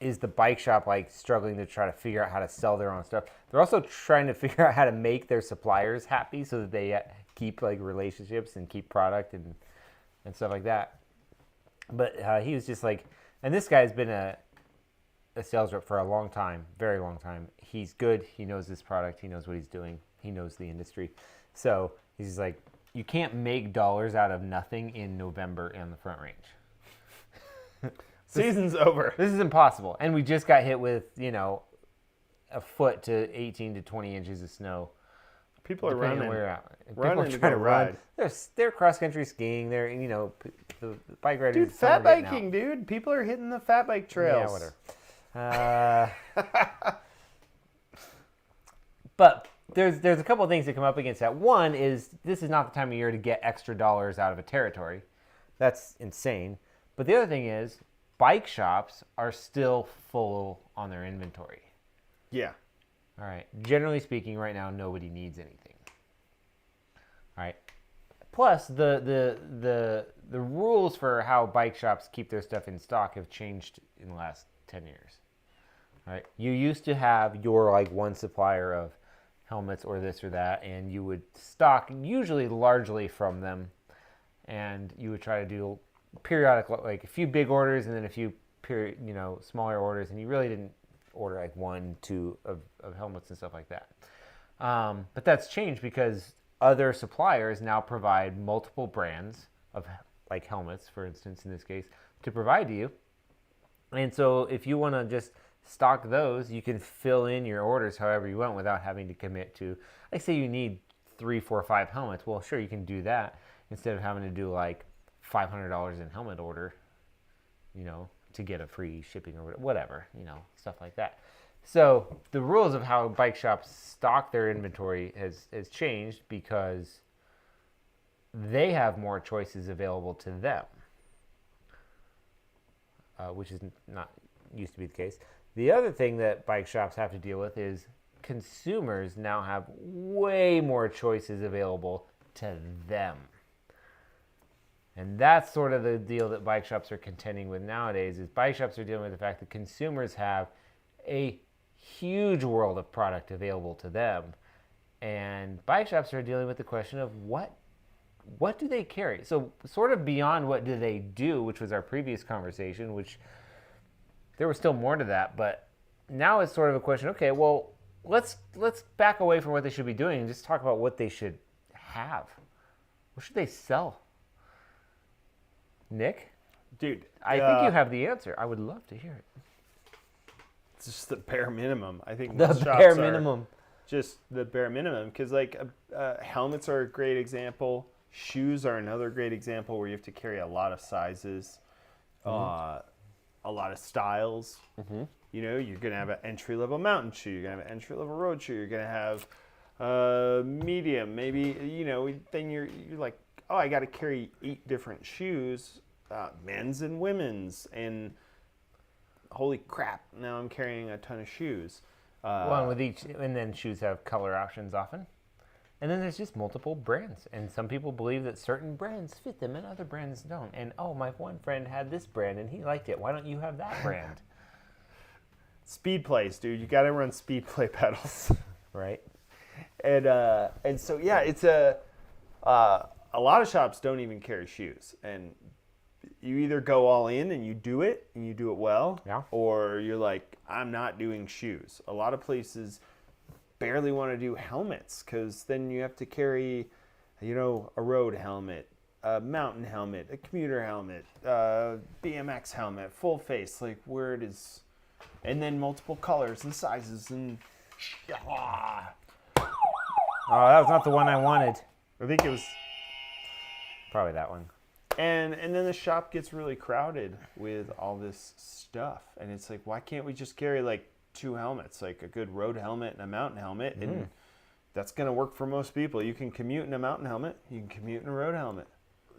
is the bike shop like struggling to try to figure out how to sell their own stuff, they're also trying to figure out how to make their suppliers happy so that they keep like relationships and keep product and stuff like that. But he was just like, and this guy's been a sales rep for a long time, very long time. He's good. He knows this product. He knows what he's doing. He knows the industry. So he's just like, you can't make dollars out of nothing in November in the Front Range. Season's over. This is impossible. And we just got hit with, a foot to 18 to 20 inches of snow. People are running. People are Running trying to run. ride. They're cross-country skiing. They're, the bike riders. Dude, fat biking, dude. People are hitting the fat bike trails. Yeah, whatever. But there's a couple of things that come up against that. One is this is not the time of year to get extra dollars out of a territory. That's insane. But the other thing is bike shops are still full on their inventory. Yeah. All right. Generally speaking, right now nobody needs anything. All right. Plus, the rules for how bike shops keep their stuff in stock have changed in the last 10 years. All right. You used to have your like one supplier of helmets or this or that, and you would stock usually largely from them, and you would try to do periodic, like a few big orders and then a few smaller orders, and you really didn't order like 1-2 of helmets and stuff like that. But that's changed because other suppliers now provide multiple brands of like helmets, for instance, in this case, to provide to you. And so if you want to just stock those, you can fill in your orders however you want without having to commit to, like say you need 3, 4, 5 helmets. Well, sure, you can do that instead of having to do like $500 in helmet order, to get a free shipping or whatever, stuff like that. So the rules of how bike shops stock their inventory has changed because they have more choices available to them, which is not used to be the case. The other thing that bike shops have to deal with is consumers now have way more choices available to them. And that's sort of the deal that bike shops are contending with nowadays, is bike shops are dealing with the fact that consumers have a huge world of product available to them. And bike shops are dealing with the question of what do they carry? So sort of beyond what do they do, which was our previous conversation, which there was still more to that, but now it's sort of a question, okay, well, let's back away from what they should be doing and just talk about what they should have. What should they sell? Nick? Dude, I think you have the answer. I would love to hear it. It's just the bare minimum. I think the most bare shops minimum. Just the bare minimum, because like helmets are a great example. Shoes are another great example where you have to carry a lot of sizes, a lot of styles. Mm-hmm. You're gonna have an entry-level mountain shoe. You're gonna have an entry-level road shoe. You're gonna have medium. Maybe then you're like, oh, I got to carry 8 different shoes, men's and women's, and holy crap, now I'm carrying a ton of shoes. Well, and then shoes have color options often. And then there's just multiple brands. And some people believe that certain brands fit them and other brands don't. And, oh, my one friend had this brand and he liked it. Why don't you have that brand? Speed plays, dude. You got to run speed play pedals. Right. And so, yeah, it's a lot of shops don't even carry shoes. And you either go all in and you do it well, Yeah. or you're like, I'm not doing shoes. A lot of places barely want to do helmets because then you have to carry, a road helmet, a mountain helmet, a commuter helmet, BMX helmet, full face, like where it is, and then multiple colors and sizes and. Oh, that was not the one I wanted. I think it was. Probably that one. And then the shop gets really crowded with all this stuff, and it's like, why can't we just carry like 2 helmets, like a good road helmet and a mountain helmet, and that's gonna work for most people. You can commute in a mountain helmet, you can commute in a road helmet.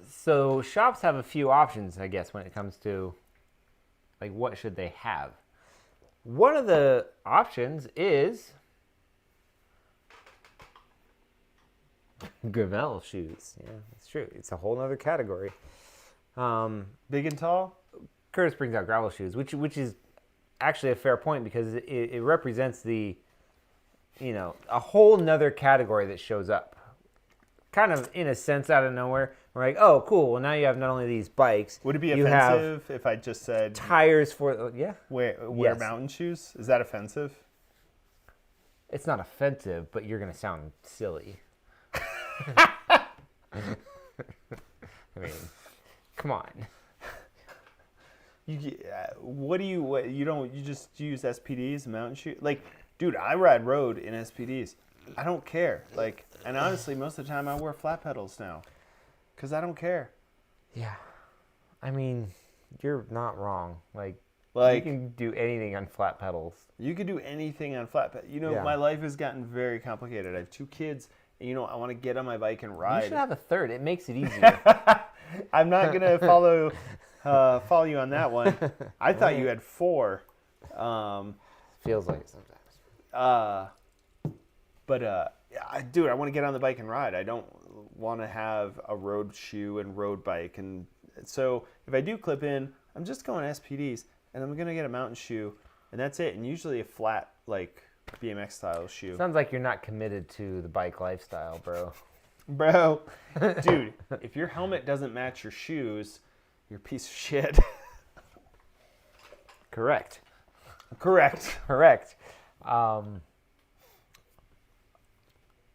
So shops have a few options, I guess, when it comes to like what should they have. One of the options is Gravel shoes. Yeah, it's true. It's a whole other category. Big and tall. Curtis brings out gravel shoes, which is actually a fair point because it represents a whole nother category that shows up, kind of in a sense out of nowhere. We're like, oh, cool. Well, now you have not only these bikes. Would it be you offensive have if I just said tires for wear Yes. mountain shoes? Is that offensive? It's not offensive, but you're gonna sound silly. I mean, come on. You just use SPDs, mountain shoe? Like, dude, I ride road in SPDs. I don't care. Like, and honestly, most of the time I wear flat pedals now, because I don't care. Yeah, I mean, you're not wrong. Like you can do anything on flat pedals. You can do anything on flat pedals. My life has gotten very complicated. I have 2 kids, and I want to get on my bike and ride. You should have a third. It makes it easier. I'm not gonna follow you on that one. I thought you had 4. Feels like it sometimes. Dude, I want to get on the bike and ride. I don't want to have a road shoe and road bike. And so if I do clip in, I'm just going SPDs, and I'm going to get a mountain shoe, and that's it. And usually a flat, like, BMX style shoe. Sounds like you're not committed to the bike lifestyle, bro. Bro, dude, if your helmet doesn't match your shoes, you're a piece of shit. Correct. Correct. Where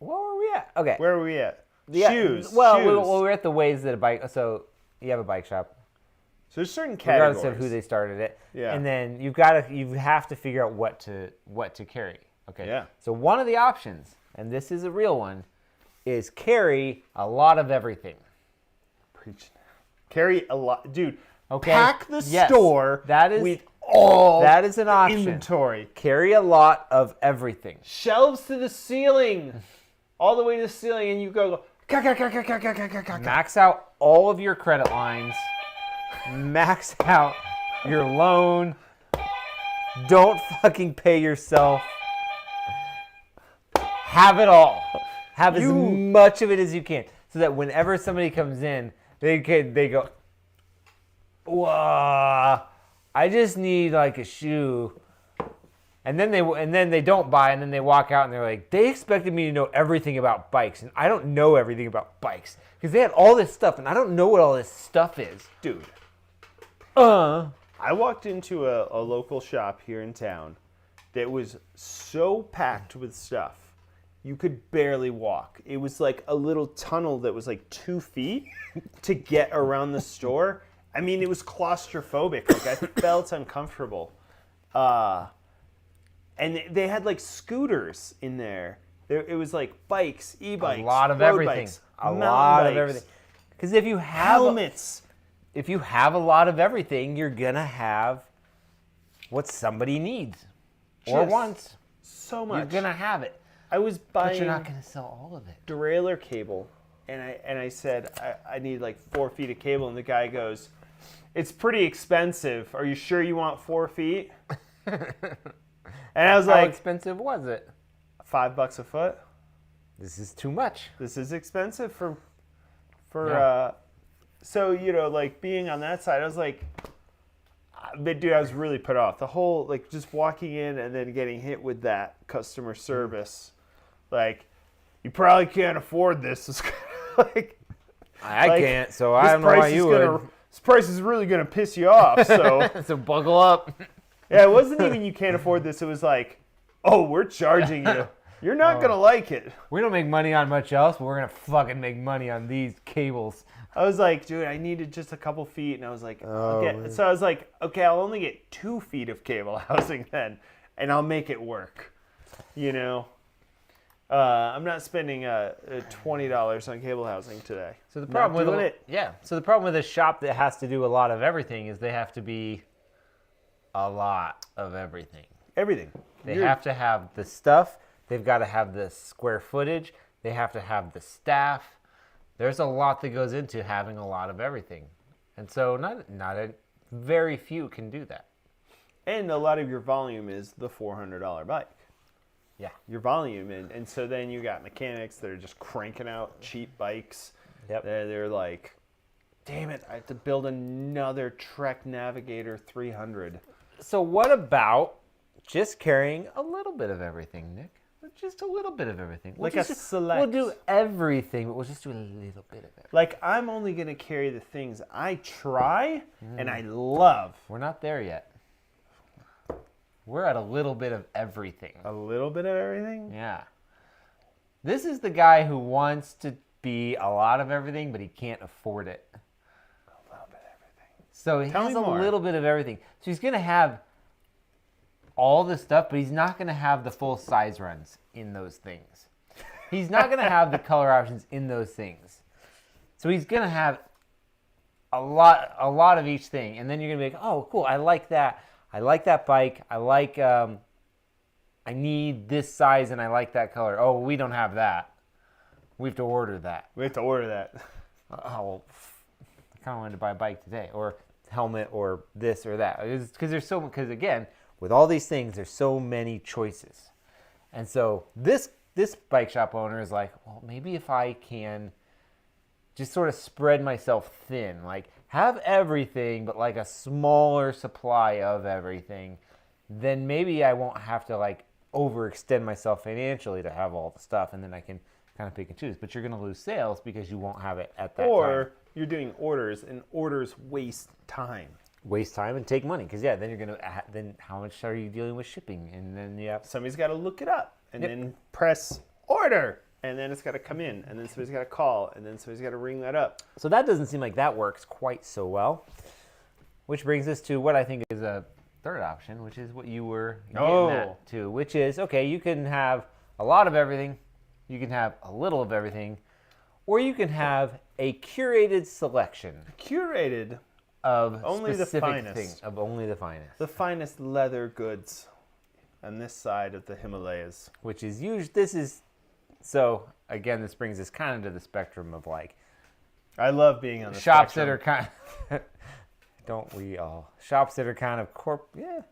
were we at? Okay. Where are we at? Yeah, shoes. Well, shoes. we're at the ways that a bike. So you have a bike shop. So there's certain categories. Regardless of who they started it. Yeah. And then you have to figure out what to carry. Okay. Yeah. So one of the options, and this is a real one, is carry a lot of everything. Preach. Carry a lot, dude. Okay. Pack the Yes. store. That is an option. Inventory. Carry a lot of everything. Shelves to the ceiling, all the way to the ceiling, and you go. Max out all of your credit lines. Max out your loan. Don't fucking pay yourself. Have it all. Have as much of it as you can, so that whenever somebody comes in, they go, "Whoa, I just need like a shoe," and then they don't buy, and then they walk out and they're like, "They expected me to know everything about bikes, and I don't know everything about bikes because they had all this stuff, and I don't know what all this stuff is, dude." I walked into a local shop here in town that was so packed with stuff. You could barely walk. It was like a little tunnel that was like 2 feet to get around the store. I mean, it was claustrophobic. Like, I felt uncomfortable. And they had like scooters in there. It was like bikes, e-bikes, a lot of road everything, bikes, a lot of everything." Because if you have helmets, if you have a lot of everything, you're gonna have what somebody needs or Just wants. so much. You're gonna have it. I was buying. But you're not going to sell all of it. Derailleur cable, and I said I need like 4 feet of cable, and the guy goes, "It's pretty expensive. Are you sure you want 4 feet?" And I was How like, expensive was it? $5 a foot. This is too much. This is expensive for Yeah. So like being on that side, I was like, but dude, I was really put off. The whole like just walking in and then getting hit with that customer service. Like, you probably can't afford this. It's like I can't, so I this don't know why price you is would. this price is really going to piss you off. So, So buckle up. yeah, it wasn't even you can't afford this. It was like, oh, we're charging you. You're not going to like it. We don't make money on much else, but we're going to fucking make money on these cables. I was like, dude, I needed just a couple feet. And I was like, okay. man. So I was like, okay, I'll only get 2 feet of cable housing then, and I'll make it work. You know? I'm not spending $20 on cable housing today. So the problem Not with doing it. So the problem with a shop that has to do a lot of everything is they have to be a lot of everything. Everything. They have to have the stuff. They've got to have the square footage. They have to have the staff. There's a lot that goes into having a lot of everything. And so very few can do that. And a lot of your volume is the $400 bike. Yeah. Your volume. And so then you got mechanics that are just cranking out cheap bikes. Yep. They're like, damn it, I have to build another Trek Navigator 300. So what about just carrying a little bit of everything, Nick? Just a little bit of everything. Like a select. We'll do everything, but we'll just do a little bit of it. Like, I'm only going to carry the things I try and I love. We're not there yet. We're at a little bit of everything. A little bit of everything? Yeah. This is the guy who wants to be a lot of everything, but he can't afford it. A little bit of everything. So he Tell has me a more. little bit of everything. So he's going to have all the stuff, but he's not going to have the full size runs in those things. He's not going to have the color options in those things. So he's going to have a lot of each thing. And then you're going to be like, oh, cool, I like that. I like that bike. I like, I need this size and I like that color. Oh, we don't have that. We have to order that. We have to order that. Oh, well, I kind of wanted to buy a bike today, or helmet, or this or that. Because again, with all these things, there's so many choices. And so this bike shop owner is like, well, maybe if I can just sort of spread myself thin, like have everything, but like a smaller supply of everything, then maybe I won't have to like overextend myself financially to have all the stuff, and then I can kind of pick and choose. But you're going to lose sales because you won't have it at that time. Or you're doing orders, and orders waste time. Waste time and take money, because then you're going to, then how much are you dealing with shipping? And then Somebody's got to look it up, and Yep. then press order, and then it's got to come in, and then somebody's got to call, and then somebody's got to ring that up. So that doesn't seem like that works quite so well. Which brings us to what I think is a third option, which is what you were getting at too, which is, okay, you can have a lot of everything, you can have a little of everything, or you can have a curated selection Curated. of Only the specific finest. things, of only the finest. The finest leather goods on this side of the Himalayas. Which is usually, so again, this brings us kind of to the spectrum of like I love being on the shops spectrum. that are kind of, don't we all? Shops that are kind of corporate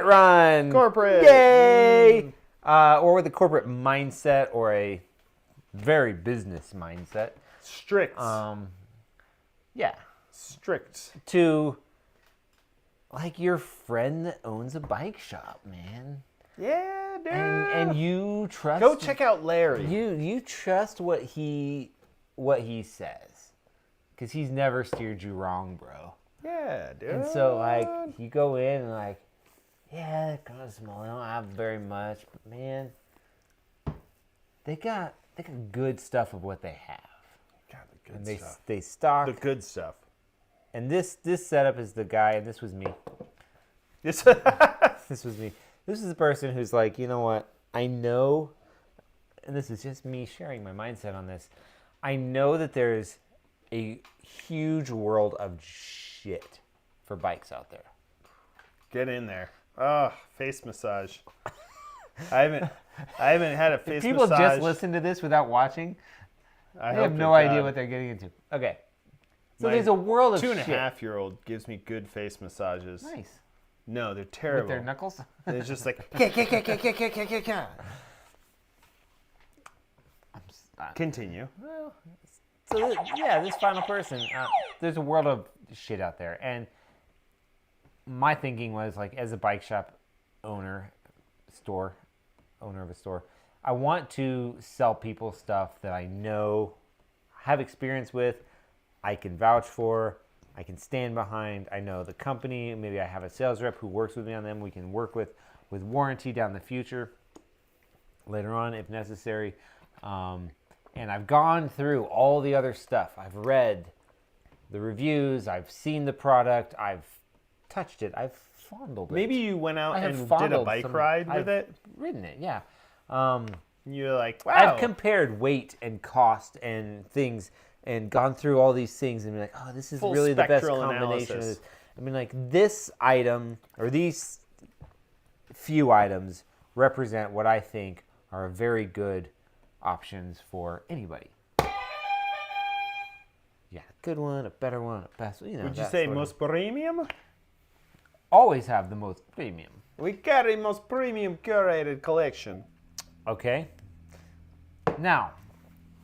run. Corporate. Yay! Or with a corporate mindset or a very business mindset. Strict. Yeah. Strict. To like your friend that owns a bike shop, man. Yeah, dude. And you trust. Go check out Larry. You trust what he says, because he's never steered you wrong, bro. Yeah, dude. And so like you go in and like, yeah, they're kind of small. They don't have very much, but man, they got good stuff of what they have. God, the And good stuff. they stock. The good stuff. And this setup is the guy, and this was me. This This was me. This is the person who's like, you know what? I know, and this is just me sharing my mindset on this. I know that there's a huge world of shit for bikes out there. Get in there. Oh, face massage. I haven't had a face People massage. just listen to this without watching. I They hope have to no idea God. what they're getting into. Okay. So My there's a world of 2.5-year-old gives me good face massages. Nice. No, they're With terrible. their knuckles? It's just like continue. Well, so this final person, there's a world of shit out there, and my thinking was like, as a bike shop owner of a store, I want to sell people stuff that I know, have experience with, I can vouch for, I can stand behind. I know the company. Maybe I have a sales rep who works with me on them. We can work with warranty down the future later on if necessary. And I've gone through all the other stuff. I've read the reviews. I've seen the product. I've touched it. I've fondled it. Maybe you went out and did a bike ride with it? I've ridden it, yeah. You're like, wow. I've compared weight and cost and things and gone through all these things and been like, oh, this is Full really the best spectral combination of analysis. this. I mean, like, this item or these few items represent what I think are very good options for anybody. Yeah, a good one, a better one, a best, you know. Would you say most premium? Always have the most premium. We carry most premium curated collection. Okay. Now,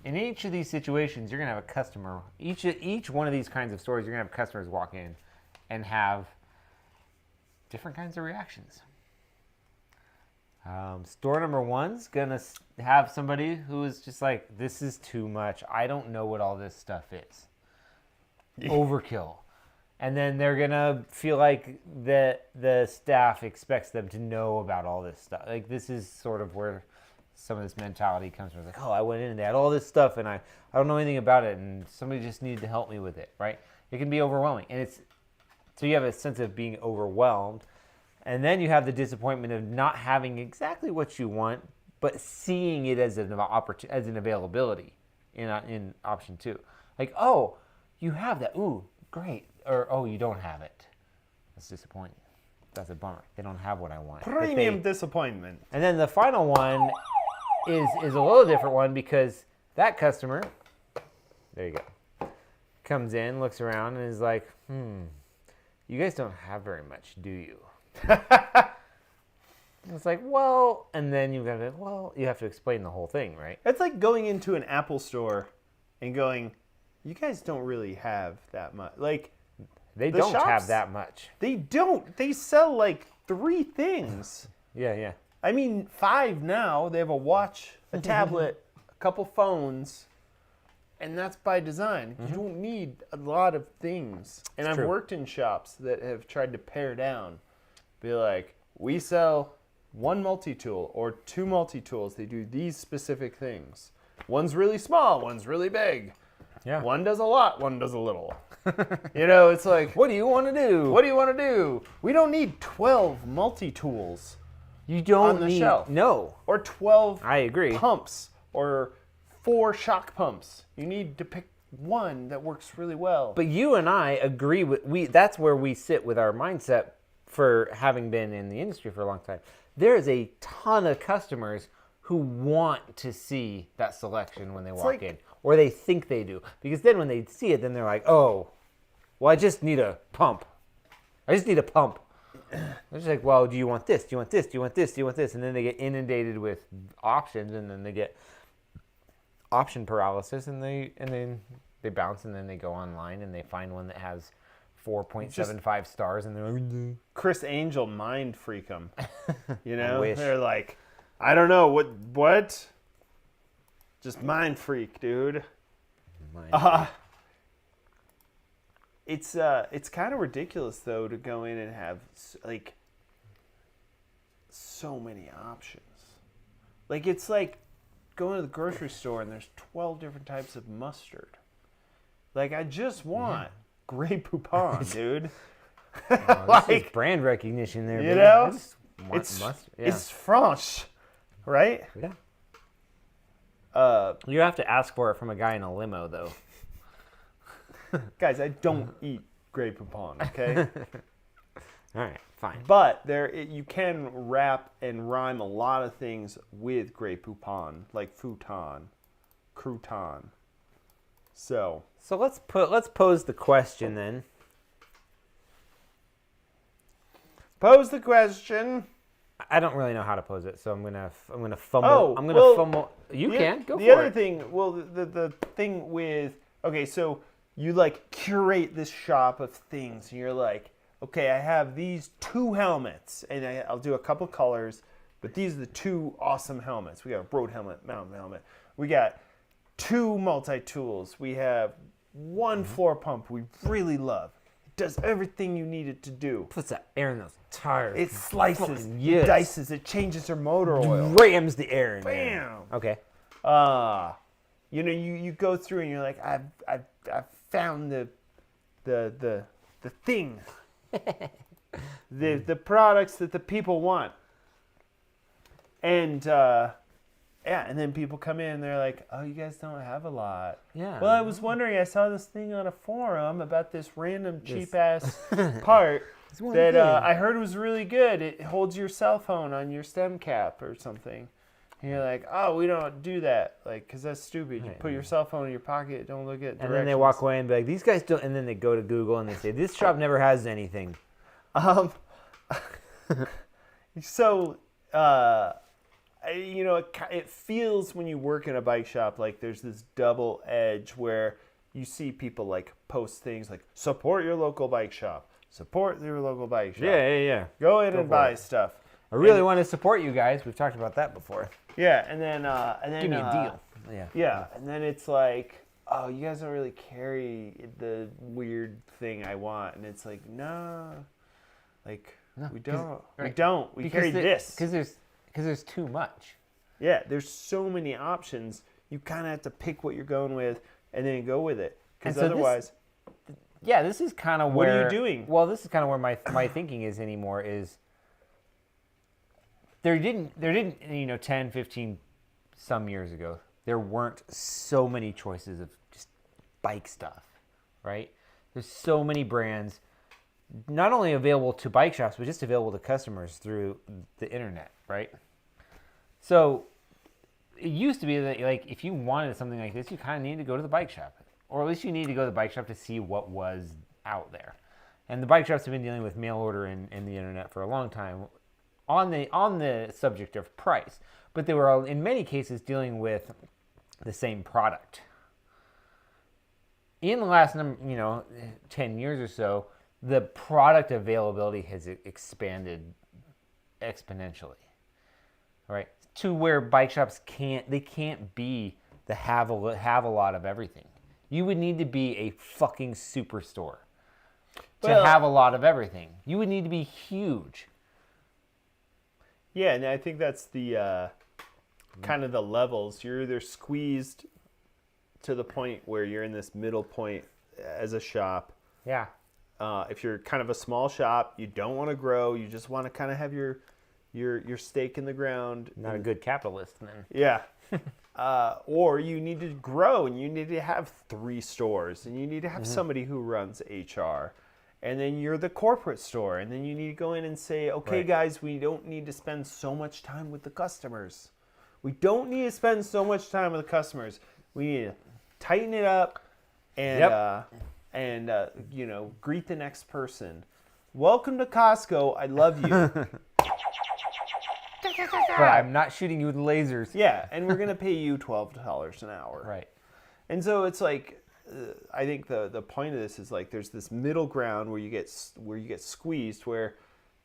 in each of these situations, you're going to have a customer. Each one of these kinds of stores, you're going to have customers walk in and have different kinds of reactions. Store number one's going to have somebody who is just like, this is too much. I don't know what all this stuff is. Overkill. And then they're going to feel like the staff expects them to know about all this stuff. Like, this is sort of where some of this mentality comes from. It's like, oh, I went in and they had all this stuff and I don't know anything about it and somebody just needed to help me with it, right? It can be overwhelming. And so you have a sense of being overwhelmed. And then you have the disappointment of not having exactly what you want, but seeing it as an availability in option 2. Like, oh, you have that. Ooh, great. Or, oh, you don't have it. That's disappointing. That's a bummer. They don't have what I want. Premium disappointment. And then the final one is a little different one because that customer, there you go, comes in, looks around, and is like, you guys don't have very much, do you? It's like, well, and then you have to explain the whole thing, right? It's like going into an Apple store and going, you guys don't really have that much. Like, they the don't shops, have that much. They don't. They sell like 3 things. Yeah. I mean, 5 now. They have a watch, a tablet, a couple phones, and that's by design. You don't need a lot of things. And I've worked in shops that have tried to pare down. Be like, we sell 1 multi-tool or 2 multi-tools. They do these specific things. One's really small, one's really big. Yeah. One does a lot, one does a little. You know, it's like, What do you want to do? what do you want to do? We don't need 12 multi-tools You don't on the need, shelf. No. Or 12 I agree. pumps or 4 shock pumps. You need to pick one that works really well. But you and I agree that's where we sit with our mindset for having been in the industry for a long time. There is a ton of customers who want to see that selection when they walk in, or they think they do. Because then when they see it, then they're like, oh, well, I just need a pump. I just need a pump. They're just like, well, do you want this? Do you want this? Do you want this? Do you want this? And then they get inundated with options, and then they get option paralysis, and then they bounce, and then they go online and they find one that has 4.75 stars, and they're like, Chris Angel mind freak them. You know, I wish. They're like, I don't know what. Just mind freak, dude. It's kind of ridiculous though to go in and have like so many options. Like, it's like going to the grocery store and there's 12 different types of mustard. Like, I just want Grey Poupon, dude. oh, this is brand recognition there, You baby. know? I just want mustard. Yeah. It's French, right? Yeah. You have to ask for it from a guy in a limo, though. Guys, I don't eat Grey Poupon, okay? All right, fine. But you can wrap and rhyme a lot of things with Grey Poupon, like futon, crouton. So let's pose the question then. pose the question. I don't really know how to pose it, so I'm gonna fumble. Oh, I'm gonna fumble. You can go for it. The other thing, well, the thing with, okay, so you like curate this shop of things, and you're like, okay, I have these 2 helmets, and I'll do a couple colors, but these are the 2 awesome helmets. We got a road helmet, mountain helmet. We got 2 multi-tools. We have one floor pump we really love. It does everything you need it to do. Puts that air in those tires. It slices, Yes. it dices, it changes your motor oil. Rams the air in there. Bam. Okay. You know, you go through and you're like, I've found the thing, the products that the people want, and and then people come in and they're like, oh, you guys don't have a lot. Yeah. Well, I was wondering, I saw this thing on a forum about this random cheap ass part that I heard was really good. It holds your cell phone on your stem cap or something. And you're like, oh, we don't do that, like, because that's stupid. You put your cell phone in your pocket, don't look at directions. And then they walk away and be like, these guys don't. And then they go to Google and they say, this shop never has anything. So, you know, it feels when you work in a bike shop like there's this double edge where you see people like post things like, support your local bike shop. Support your local bike shop. Yeah. Go in and buy stuff. I really want to support you guys. We've talked about that before. Yeah, and then Give me a deal. Yeah, and then it's like, oh, you guys don't really carry the weird thing I want, and it's like, no, we don't. Right. We don't. We carry this because there's too much. Yeah, there's so many options. You kind of have to pick what you're going with, and then go with it, because otherwise. This is kind of where. What are you doing? Well, this is kind of where my thinking is anymore. Is there didn't 10, 15 some years ago, there weren't so many choices of just bike stuff, right? There's so many brands, not only available to bike shops, but just available to customers through the internet, right? So it used to be that, like, if you wanted something like this, you kind of needed to go to the bike shop, or at least you needed to go to the bike shop to see what was out there. And the bike shops have been dealing with mail order and the internet for a long time on the subject of price, but they were in many cases dealing with the same product. In the last 10 years or so, the product availability has expanded exponentially, right? To where bike shops can't be the have a lot of everything. You would need to be a fucking superstore to have a lot of everything. You would need to be huge. Yeah, and I think that's the kind of the levels. You're either squeezed to the point where you're in this middle point as a shop. Yeah. If you're kind of a small shop, you don't want to grow. You just want to kind of have your stake in the ground. Not a good capitalist then. Yeah. Or you need to grow and you need to have 3 stores and you need to have somebody who runs HR. And then you're the corporate store. And then you need to go in and say, okay, guys, we don't need to spend so much time with the customers. We don't need to spend so much time with the customers. We need to tighten it up and greet the next person. Welcome to Costco. I love you. But I'm not shooting you with lasers. Yeah, and we're going to pay you $12 an hour. Right. And so it's like, I think the point of this is like there's this middle ground where you get squeezed, where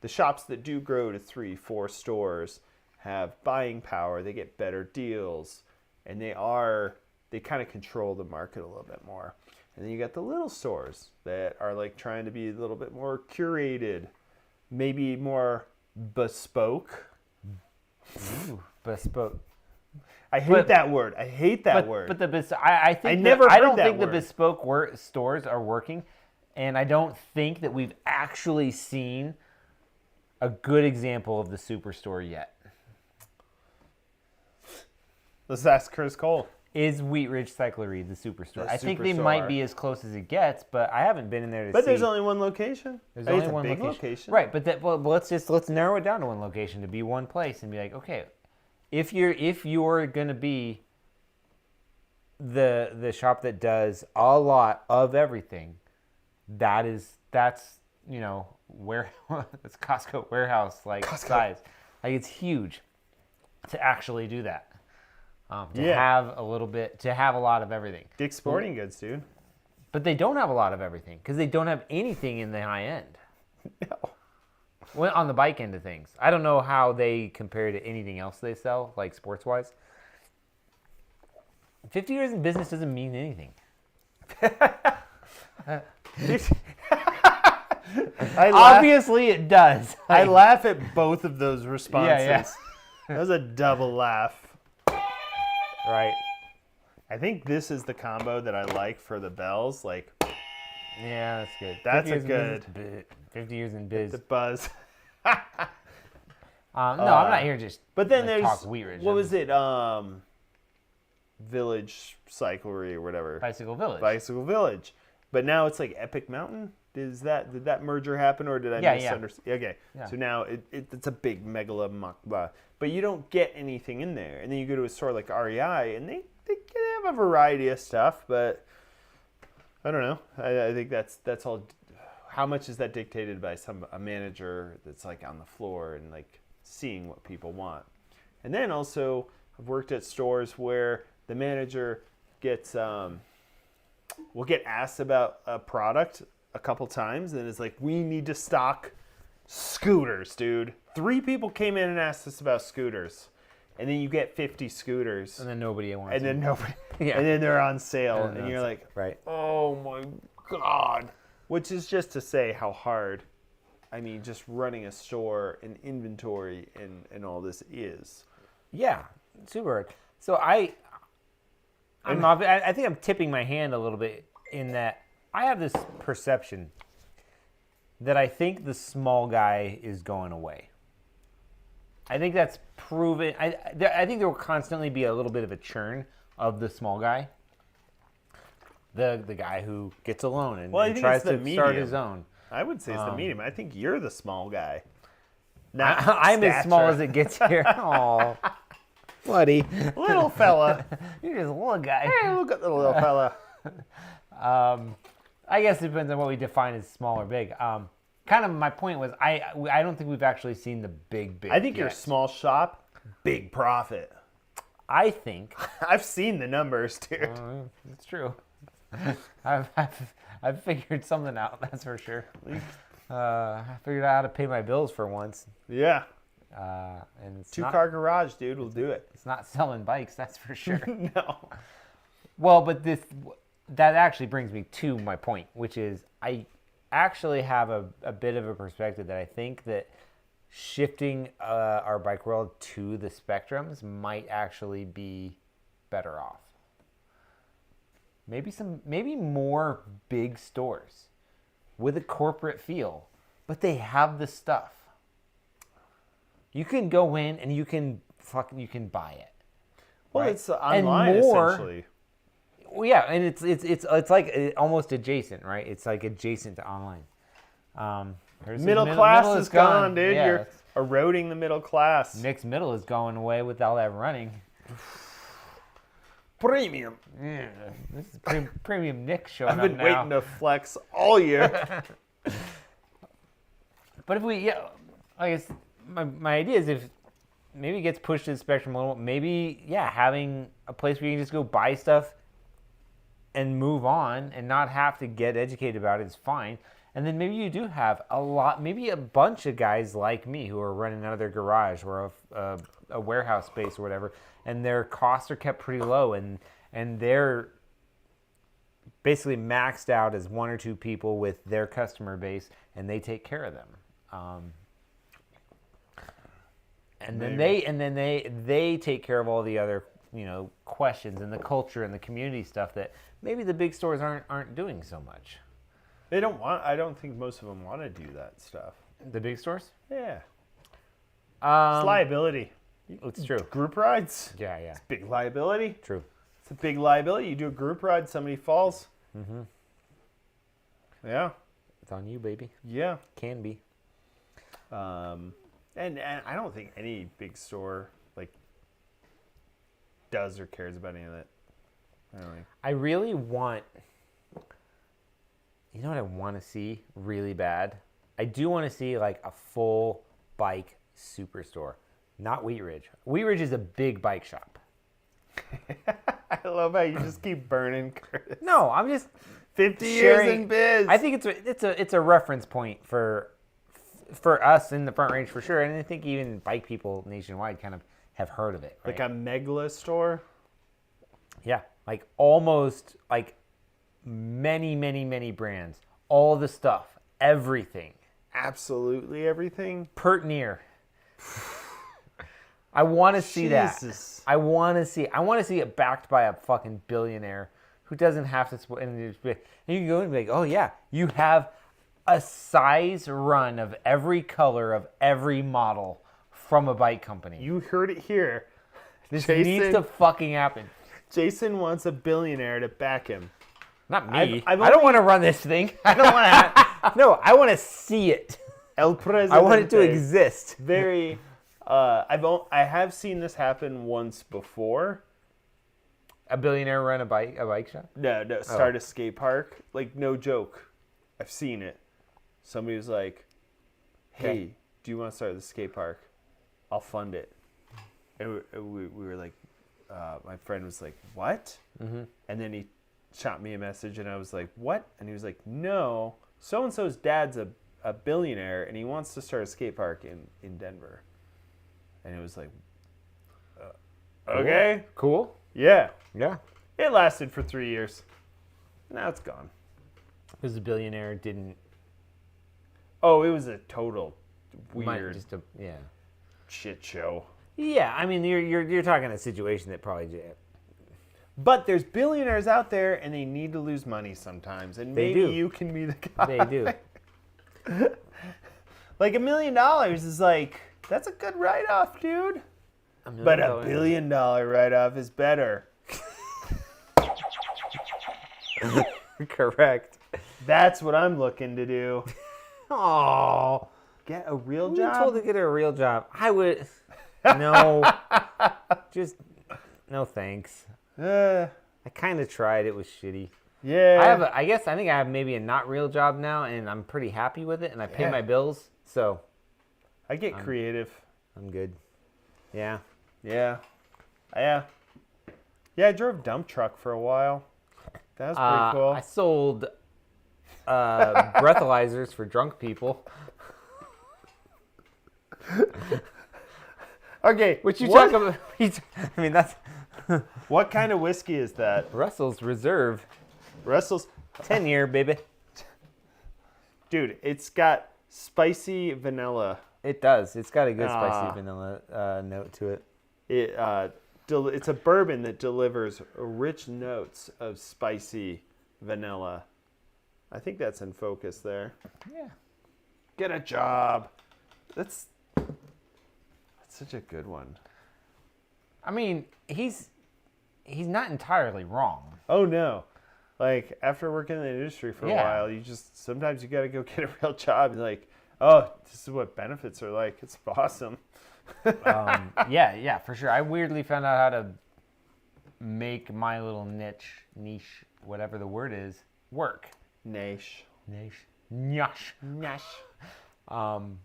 the shops that do grow to 3, 4 stores have buying power, they get better deals, and they kind of control the market a little bit more. And then you got the little stores that are like trying to be a little bit more curated, maybe more bespoke. Ooh, bespoke. I hate that word. I hate that word. But I think I don't think the bespoke stores are working, and I don't think that we've actually seen a good example of the superstore yet. Let's ask Chris Cole. Is Wheat Ridge Cyclery the superstore? I think they might be as close as it gets, but I haven't been in there to see. But there's only one location. There's only one location. Right, but let's narrow it down to one location, to be one place, and be like, okay, if you're gonna be the shop that does a lot of everything, that's where that's Costco warehouse size. Like, it's huge to actually do that. Have a lot of everything. Dick's Sporting Goods, dude. But they don't have a lot of everything because they don't have anything in the high end. No. Well, on the bike end of things, I don't know how they compare to anything else they sell, like sports-wise. 50 years in business doesn't mean anything. Obviously, it does. I laugh at both of those responses. Yeah. That was a double laugh. Right. I think this is the combo that I like for the bells. Like, Yeah, that's good. That's 50 a years in good- business. 50 years in biz. the buzz. No, I'm not here just But then like, there's talk Wheat Ridge. what was it? Village Cyclery or whatever. Bicycle Village. Bicycle Village. But now it's like Epic Mountain. Did that merger happen, or did I misunderstand? Okay, Yeah. so now it's a big megalomakba, but you don't get anything in there. And then you go to a store like REI, and they have a variety of stuff, but I don't know. I think that's all. How much is that dictated by a manager that's like on the floor and like seeing what people want? And then also, I've worked at stores where the manager gets will get asked about a product a couple times, and it's like, we need to stock scooters, dude. 3 people came in and asked us about scooters, and then you get 50 scooters, And then nobody wants and then them. nobody, Yeah. and then they're on sale, And and then you're it's like, right. oh my god. Which is just to say how hard, I mean, just running a store and inventory and all this is. Yeah, super hard. So I think I'm tipping my hand a little bit in that I have this perception that I think the small guy is going away. I think that's proven. I think there will constantly be a little bit of a churn of the small guy. The guy who gets a loan and, Well, I and think tries it's the to medium. start his own. I would say it's the medium. I think you're the small guy. I'm as small as it gets here. Oh, buddy. Little fella. You're just a little guy. Hey, look at the little fella. I guess it depends on what we define as small or big. Kind of my point was I don't think we've actually seen the big. I think yet. you're small shop, big profit. I think I've seen the numbers, dude. it's true. I've figured something out. That's for sure. I figured out how to pay my bills for once. Yeah. And it's 2-car garage, dude. We'll do it. It's not selling bikes, that's for sure. No. Well, but that actually brings me to my point, which is I actually have a bit of a perspective that I think that shifting our bike world to the spectrums might actually be better off. Maybe more big stores with a corporate feel, but they have the stuff. You can go in and you can buy it. Well, right? it's online essentially. Well, yeah, and it's like almost adjacent, right? It's like adjacent to online. Middle class is gone, dude. Yeah, You're eroding the middle class. mixed middle is going away with all that running. Premium. Yeah, this is premium Nick showing I've been up now. waiting to flex all year. But I guess my idea is if maybe it gets pushed to the spectrum a little, maybe having a place where you can just go buy stuff and move on and not have to get educated about it is fine. And then maybe you do have maybe a bunch of guys like me who are running out of their garage or a warehouse space or whatever, and their costs are kept pretty low, and they're basically maxed out as 1 or 2 people with their customer base, and they take care of them. And then they take care of all the other questions and the culture and the community stuff that maybe the big stores aren't doing so much. They don't want. I don't think most of them want to do that stuff. The big stores? Yeah. It's liability. It's true. Group rides. Yeah, yeah. Big liability. True. It's a big liability. You do a group ride, somebody falls. Mm-hmm. Yeah. It's on you, baby. Yeah. Can be. And I don't think any big store does or cares about any of that. I really want. You know what I want to see really bad? I do want to see like a full bike superstore, not Wheat Ridge. Wheat Ridge is a big bike shop. I love how you just keep burning Curtis. No, I'm just 50 sharing, years in biz. I think it's a reference point for us in the Front Range for sure, and I think even bike people nationwide kind of have heard of it. Right? Like a megala store. Yeah, like almost like many, many, many brands. All the stuff, everything. Absolutely everything. Pert near. I want to see Jesus. that. I want to see it backed by a fucking billionaire who doesn't have to. And you can go and be like, oh yeah, you have a size run of every color of every model from a bike company. You heard it here. This needs to fucking happen. Jason wants a billionaire to back him. Not me. I've I don't want to run this thing. I don't want to. No, I want to see it. El Presidente. I want it to exist. Very. I have seen this happen once before. A billionaire run a bike shop? No, start a skate park. Like, no joke. I've seen it. Somebody was like, hey, Okay. do you want to start the skate park? I'll fund it. And we were like, my friend was like, what? Mm-hmm. And then he shot me a message and I was like, what? And he was like, no, so-and-so's dad's a billionaire and he wants to start a skate park in Denver. And it was like, okay. Cool. Yeah. Yeah. It lasted for 3 years. Now it's gone. Because the billionaire didn't. Oh, it was a total weird Yeah. shit show. Yeah, I mean, you're talking a situation that probably. But there's billionaires out there, and they need to lose money sometimes, and They maybe do. you can be the guy. They do. Like $1 million is like, that's a good write-off, dude. But a $1 billion write-off is better. Correct. That's what I'm looking to do. Oh, Get a real we job. told to get a real job. I would. No. Just no thanks. I kind of tried. It was shitty. Yeah. I think I have maybe a not real job now, and I'm pretty happy with it, and I pay my bills, so I get creative. I'm good. Yeah. Yeah. Yeah, I drove dump truck for a while. That was pretty cool. I sold breathalyzers for drunk people. Okay. Which you talk about. I mean, that's What kind of whiskey is that? Russell's Reserve. Russell's. 10-year, baby. Dude, it's got spicy vanilla. It does. It's got a good spicy vanilla note to it. It's a bourbon that delivers rich notes of spicy vanilla. I think that's in focus there. Yeah. Get a job. That's such a good one. I mean, he's not entirely wrong. Oh no. Like after working in the industry for a Yeah. while, sometimes you got to go get a real job. You're like, oh, this is what benefits are like. It's awesome. Yeah, for sure. I weirdly found out how to make my little niche, whatever the word is, work. Niche. Nyash. I'm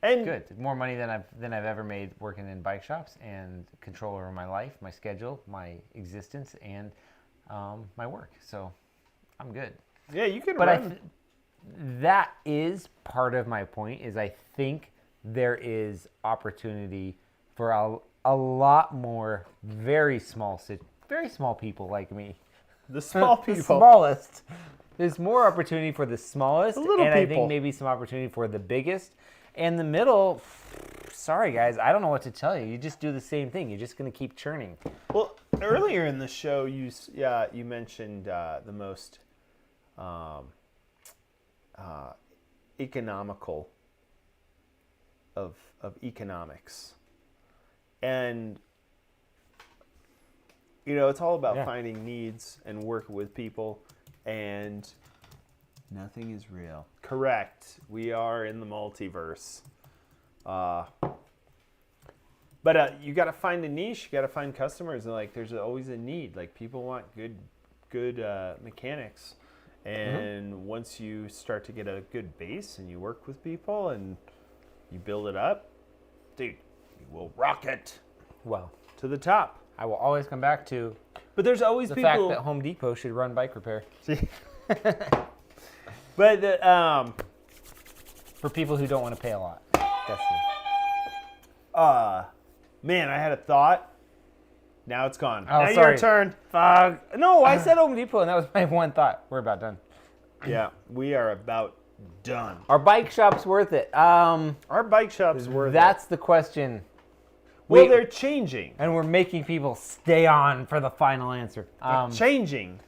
good. More money than I've ever made working in bike shops, and control over my life, my schedule, my existence, and my work. So I'm good. Yeah, you can But run. that is part of my point. Is I think there is opportunity for a lot more very small people like me. The small people. The smallest. There's more opportunity for the smallest, The little and I people. think maybe some opportunity for the biggest. And the middle, sorry guys, I don't know what to tell you. You just do the same thing. You're just going to keep churning. Well, earlier in the show, you mentioned the most economical of economics, and it's all about finding needs and working with people, and nothing is real. Correct. We are in the multiverse. But you got to find a niche. You got to find customers, and there's always a need. Like people want good mechanics, and once you start to get a good base and you work with people and you build it up, dude, you will rocket Well, to the top. I will always come back to But there's always the people. fact that Home Depot should run bike repair But for people who don't want to pay a lot. That's man, I had a thought. Now it's gone. Oh, now sorry. your turn. Fuck. No, I said Home Depot, and that was my one thought. We're about done. Yeah, we are about done. Are bike shops worth it? Our bike shop's worth That's the question. Well, they're changing. And we're making people stay on for the final answer. Changing.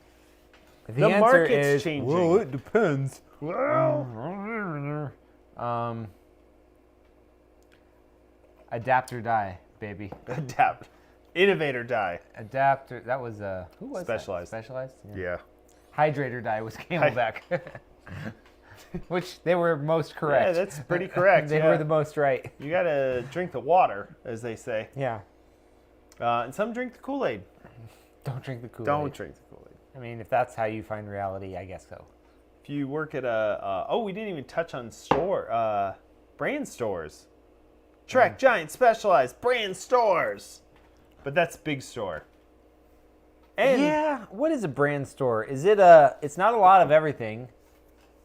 The answer market's is, changing. well, it depends. Well, Adapt or die, baby. adapt. Innovate or die. Adapt or, that was, who was Specialized. that? Specialized? Yeah. Hydrate or die was Camelback. Which they were most correct. Yeah, that's pretty correct. They were the most right. You gotta drink the water, as they say. Yeah. And some drink the Kool-Aid. Don't drink the Kool-Aid. Don't drink the Kool-Aid. I mean, if that's how you find reality, I guess so. If you work at we didn't even touch on brand stores. Trek, Giant, Specialized, brand stores. But that's big store. And Yeah, what is a brand store? Is it it's not a lot of everything.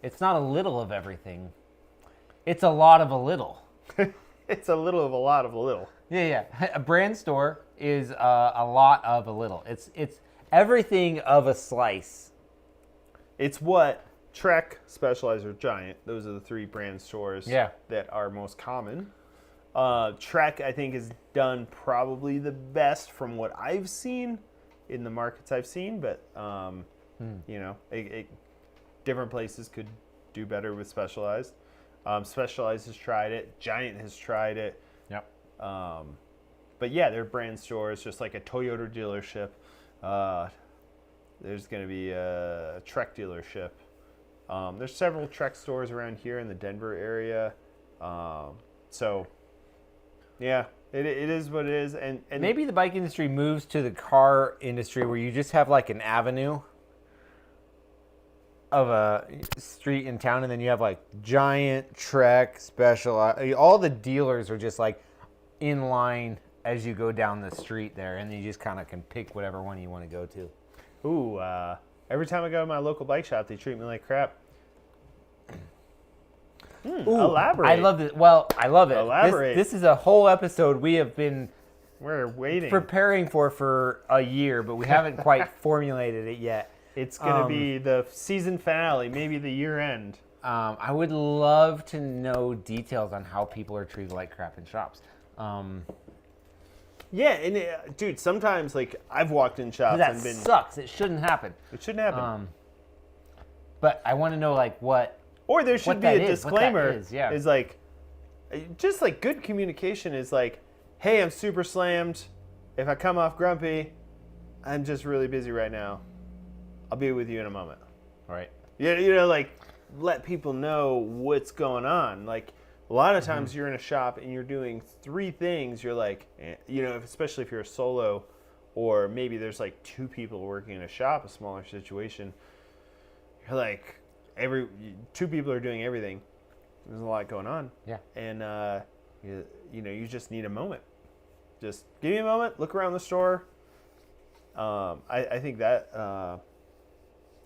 It's not a little of everything. It's a lot of a little. it's a little of a lot of a little. Yeah. A brand store is a lot of a little. It's everything of a slice. It's what Trek, Specialized, or Giant. Those are the three brand stores that are most common. Trek, I think, has done probably the best from what I've seen in the markets I've seen, but you know, different places could do better with Specialized. Specialized has tried it. Giant has tried it. Yep. But yeah, they're brand stores, just like a Toyota dealership. There's going to be a Trek dealership. There's several Trek stores around here in the Denver area. So, yeah, it is what it is. And maybe the bike industry moves to the car industry where you just have like an avenue of a street in town, and then you have like Giant, Trek, Specialized. All the dealers are just like in line as you go down the street there, and you just kind of can pick whatever one you want to go to. Ooh, every time I go to my local bike shop, they treat me like crap. Elaborate. I love it. Well, I love it. Elaborate. This is a whole episode we have been We're waiting. preparing for a year, but we haven't quite formulated it yet. It's going to be the season finale, maybe the year end. I would love to know details on how people are treated like crap in shops. Yeah, and dude, sometimes like I've walked in shops That and been. sucks. It shouldn't happen. It shouldn't happen. But I want to know like what. Or there should what be that a is, what that disclaimer. is, yeah. Is like, just like good communication is like, hey, I'm super slammed. If I come off grumpy, I'm just really busy right now. I'll be with you in a moment. Right. You know, like let people know what's going on. Like a lot of times you're in a shop and you're doing three things. You're like, you know, especially if you're a solo, or maybe there's like two people working in a shop, a smaller situation. You're like, two people are doing everything. There's a lot going on. Yeah. And you know, you just need a moment. Just give me a moment. Look around the store. I think that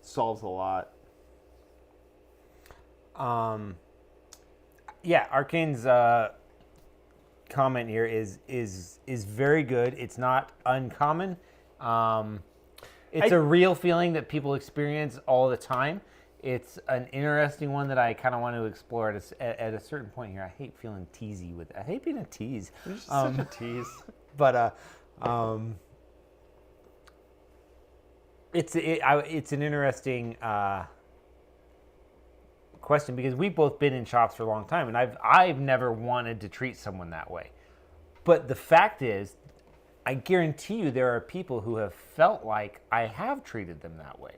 solves a lot. Yeah, Arcane's comment here is very good. It's not uncommon. It's a real feeling that people experience all the time. It's an interesting one that I kind of want to explore at a certain point here. I hate feeling teasy with it. I hate being a tease. You're just such a tease. But it's an interesting question because we've both been in shops for a long time, and I've never wanted to treat someone that way. But the fact is, I guarantee you there are people who have felt like I have treated them that way.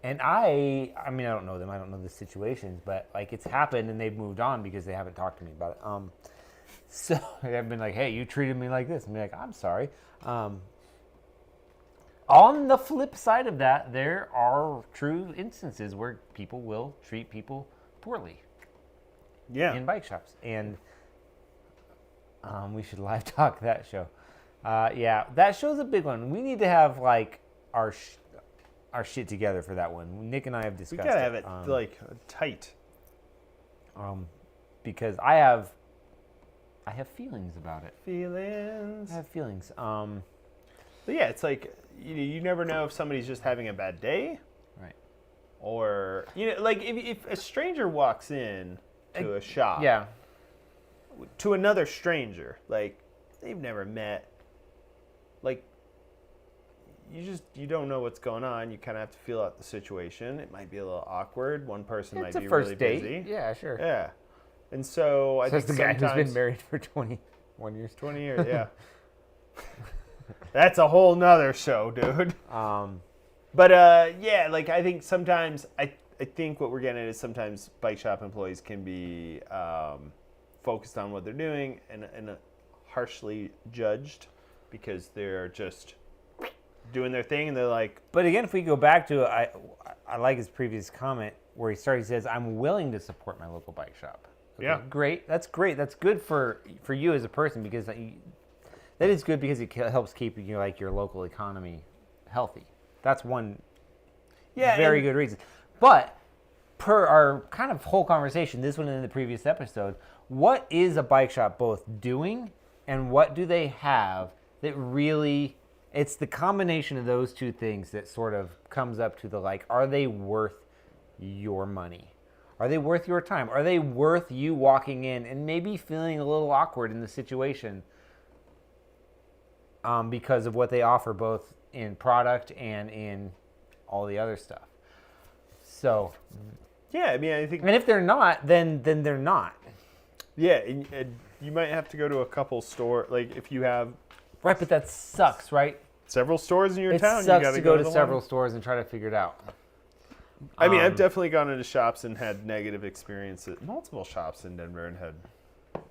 And I mean, I don't know them. I don't know the situations, but like it's happened and they've moved on because they haven't talked to me about it. So I've been like, hey, you treated me like this. And be like, I'm sorry. On the flip side of that, there are true instances where people will treat people poorly. Yeah. In bike shops. And we should live talk that show. Yeah, that show's a big one. We need to have like our shit together for that one. Nick and I have discussed it. We gotta have it like tight. Because I have feelings about it. Feelings. I have feelings. But yeah, it's like you never know if somebody's just having a bad day, Right. or like if a stranger walks in to a shop, Yeah. to another stranger, like they've never met, like you don't know what's going on. You kind of have to feel out the situation. It might be a little awkward. One person might be really busy. Yeah, sure. Yeah, and so I think the guy sometimes who's been married for 21 years. 20 years, yeah. That's a whole nother show, dude. But yeah, like I think sometimes I think what we're getting at is sometimes bike shop employees can be focused on what they're doing and harshly judged because they're just doing their thing and they're like. But again, if we go back to I like his previous comment where he says, "I'm willing to support my local bike shop." Okay, Yeah. Great. That's great. That's good for you as a person because that is good because it helps keep your local economy healthy. That's one very good reason. But per our kind of whole conversation, this one and in the previous episode, what is a bike shop both doing and what do they have that really, it's the combination of those two things that sort of comes up to the are they worth your money? Are they worth your time? Are they worth you walking in and maybe feeling a little awkward in the situation because of what they offer both in product and in all the other stuff? So, yeah, I mean, I think. and if they're not, then they're not. Yeah, and you might have to go to a couple store, like if you have. Right, but that sucks, right? Several stores in your town. It You sucks gotta to go to the several one. stores and try to figure it out. I mean, I've definitely gone into shops and had negative experiences. Multiple shops in Denver and had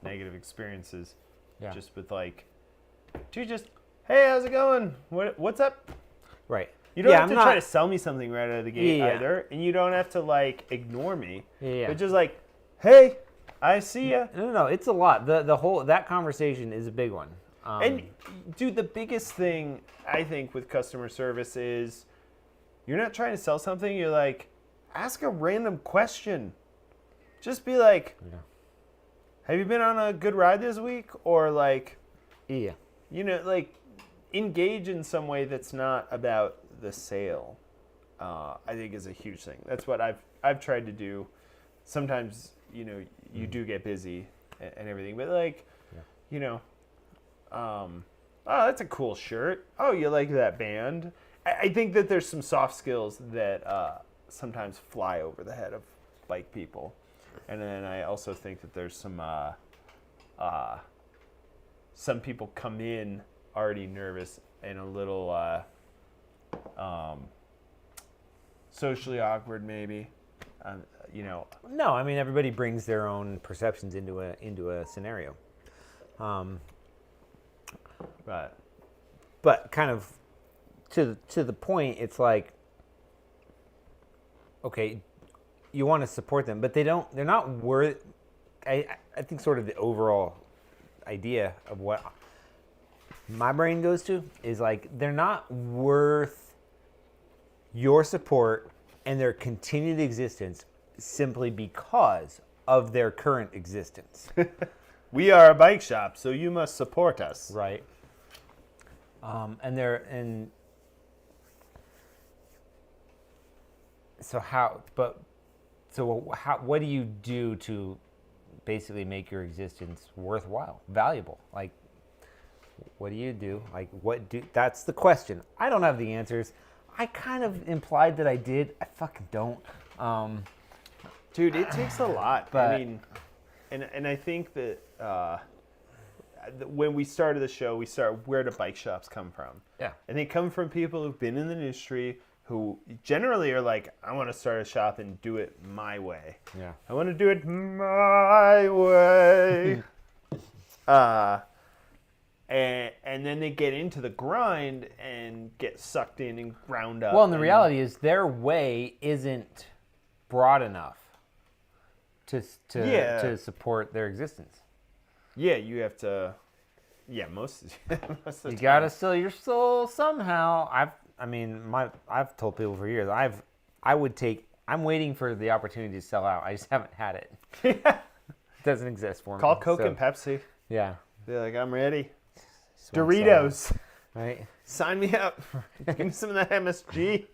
negative experiences. Yeah. Just with dude, hey, how's it going? What's up? Right. You don't have to try to sell me something right out of the gate either, and you don't have to ignore me. Yeah. But just hey, I see ya. No, it's a lot. The whole that conversation is a big one. And dude, the biggest thing I think with customer service is you're not trying to sell something. You're ask a random question. Just be have you been on a good ride this week? Or yeah. Engage in some way that's not about the sale. I think is a huge thing. That's what I've tried to do. Sometimes you do get busy and everything, but oh, that's a cool shirt. Oh, you like that band? I think that there's some soft skills that sometimes fly over the head of bike people, and then I also think that there's some people come in already nervous and a little socially awkward, maybe. No, I mean everybody brings their own perceptions into a scenario. But kind of to the point, it's okay, you want to support them, but they're not worth. I think sort of the overall idea of what my brain goes to is they're not worth your support and their continued existence simply because of their current existence. We are a bike shop, so you must support us. Right. What do you do to basically make your existence worthwhile, valuable? What do you do? That's the question. I don't have the answers. I kind of implied that I did. I fucking don't. Dude, it takes a lot. But, I mean, and I think that when we started the show, where do bike shops come from? Yeah. And they come from people who've been in the industry who generally are I want to start a shop and do it my way. Yeah. I want to do it my way. And then they get into the grind and get sucked in and ground up. Well, and the reality is their way isn't broad enough to support their existence. Yeah, you have to. Yeah, most of the time. You gotta sell your soul somehow. I've told people for years. I'm waiting for the opportunity to sell out. I just haven't had it. It doesn't exist for me. Call Coke and Pepsi. Yeah. They're I'm ready. Doritos. Right. Sign me up. Give me some of that MSG.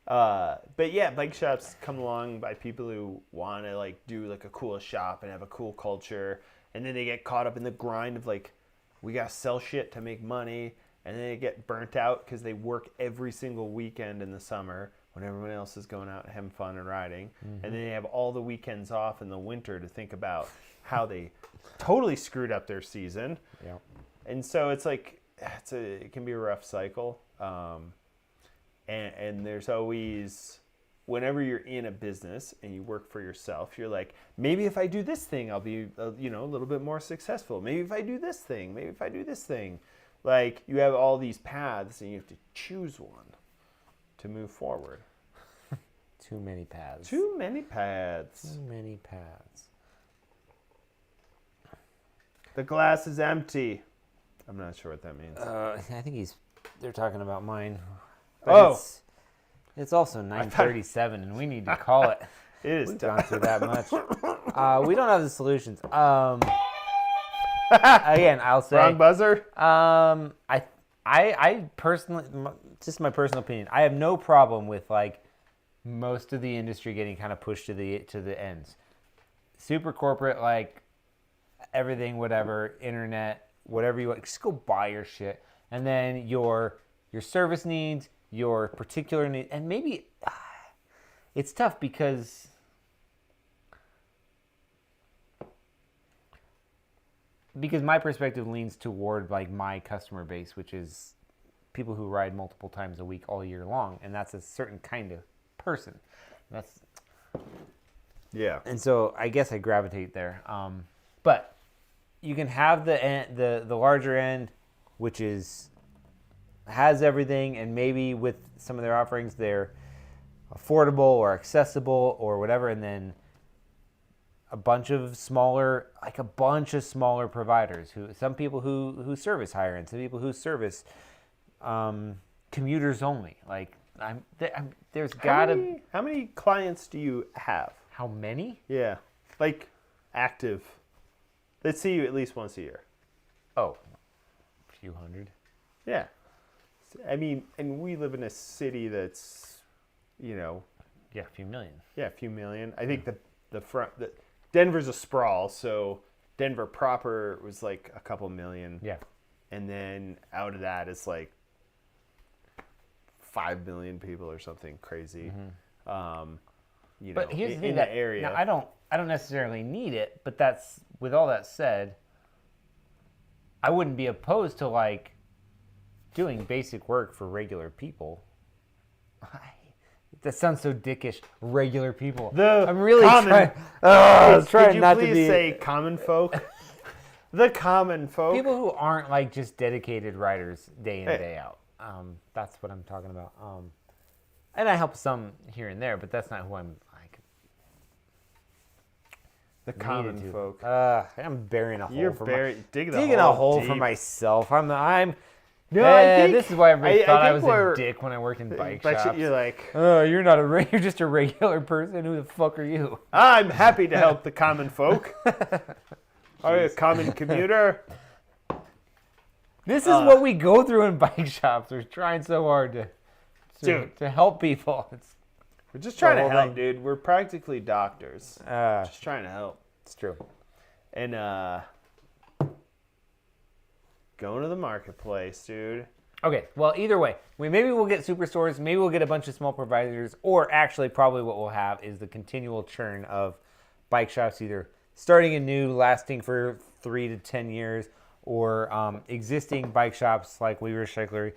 But yeah, bike shops come along by people who want to like do like a cool shop and have a cool culture, and then they get caught up in the grind of like, we gotta sell shit to make money, and then they get burnt out because they work every single weekend in the summer when everyone else is going out and having fun and riding, and then they have all the weekends off in the winter to think about how they totally screwed up their season. Yeah. And so it's like it can be a rough cycle. And there's always, whenever you're in a business and you work for yourself, you're like, maybe if I do this thing, I'll be, a little bit more successful. Maybe if I do this thing, maybe if I do this thing. Like, you have all these paths and you have to choose one to move forward. Too many paths. Too many paths. Too many paths. The glass is empty. I'm not sure what that means. I think they're talking about mine. But it's also 9:37, and we need to call it. It is. We've gone through that much. We don't have the solutions. Again, I'll say. Wrong buzzer. I personally, just my personal opinion, I have no problem with like most of the industry getting kind of pushed to the ends. Super corporate, like everything, whatever, internet, whatever you want. Just go buy your shit, and then your service needs, your particular need, and maybe it's tough because my perspective leans toward like my customer base, which is people who ride multiple times a week all year long, and that's a certain kind of person. Yeah. And so I guess I gravitate there. But you can have the larger end, which has everything, and maybe with some of their offerings they're affordable or accessible or whatever, and then a bunch of smaller providers, some people who service higher end, some people who service commuters only. Like there's gotta. How many clients do you have? How many? Yeah, like active. Let's see you at least once a year. Oh, a few hundred. Yeah. I mean, and we live in a city that's, Yeah, a few million. Yeah, a few million. I think Denver's a sprawl, so Denver proper was like a couple million. Yeah. And then out of that, it's like 5 million people or something crazy. Mm-hmm. But here's the thing, in the area. Now, I don't necessarily need it, but with all that said, I wouldn't be opposed to like doing basic work for regular people. That sounds so dickish. Regular people. I'm really trying. I was trying not to be. Could you please say common folk? The common folk. People who aren't like just dedicated riders day in day out. That's what I'm talking about. And I help some here and there, but that's not who I'm like. The common folk. I'm burying a hole. You're digging a hole for myself. No, I think this is why everybody thought I was a dick when I worked in bike shops. You're like, you're not you're just a regular person. Who the fuck are you? I'm happy to help the common folk. Are you a common commuter? This is what we go through in bike shops. We're trying so hard to help people. We're just trying to help, dude. We're practically doctors. Just trying to help. It's true. And going to the marketplace, dude. Okay, well, either way, maybe we'll get superstores, maybe we'll get a bunch of small providers, or actually probably what we'll have is the continual churn of bike shops either starting anew, lasting for 3 to 10 years, or existing bike shops like We Recycler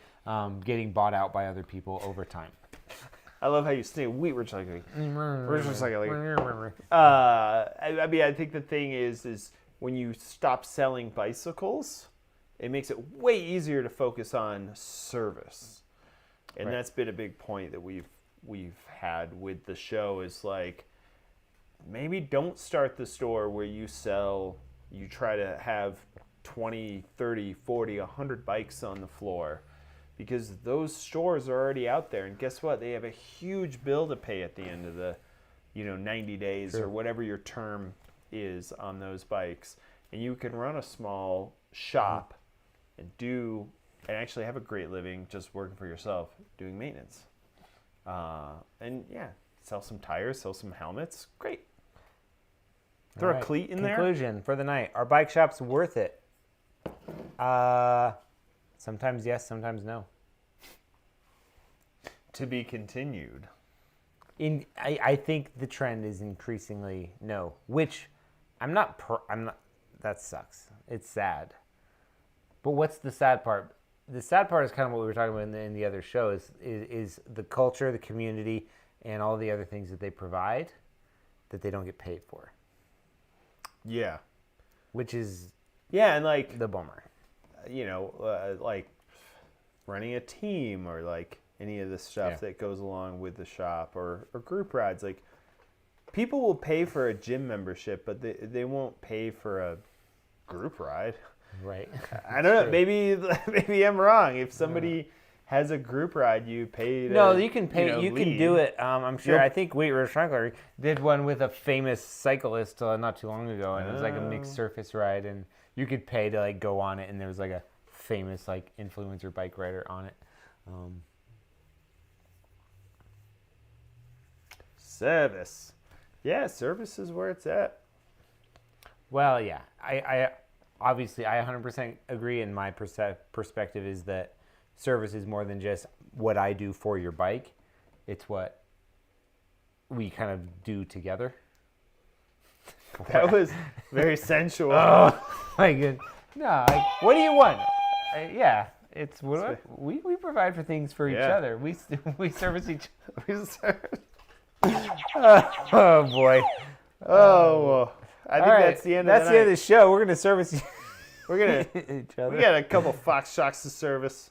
getting bought out by other people over time. I love how you say wheat recycling. I mean, I think the thing is when you stop selling bicycles, it makes it way easier to focus on service. And that's been a big point that we've had with the show is like, maybe don't start the store where you try to have 20, 30, 40, 100 bikes on the floor, because those stores are already out there. And guess what? They have a huge bill to pay at the end of the 90 days or whatever your term is on those bikes. And you can run a small shop and do and actually have a great living just working for yourself, doing maintenance. And yeah, sell some tires, sell some helmets. Great. Throw a cleat in there. Conclusion for the night. Are bike shops worth it? Sometimes yes, sometimes no. To be continued. I think the trend is increasingly no, which I'm not. That sucks. It's sad. But what's the sad part? The sad part is kind of what we were talking about in the other show is the culture, the community, and all the other things that they provide that they don't get paid for. Yeah. Which is and like the bummer. Like running a team or like any of the stuff that goes along with the shop or group rides. Like people will pay for a gym membership, but they won't pay for a group ride. Right. I don't know. Maybe I'm wrong. If somebody has a group ride, you pay to, no, you can pay. You lead. can do it. I'm sure. I think Wheat River Strangler did one with a famous cyclist not too long ago, and it was like a mixed surface ride, and you could pay to like go on it, and there was like a famous like influencer bike rider on it. Service. Yeah, service is where it's at. Well, yeah. I obviously, I 100% agree, and my perspective is that service is more than just what I do for your bike. It's what we kind of do together. That was very sensual. Oh, my goodness. No, what do you want? It's what we provide for things for each other. We service each other. Oh, boy. Oh, well, I think that's the end of the night. That's the end of the show. We're going to service each other. We got a couple Fox Shocks to service.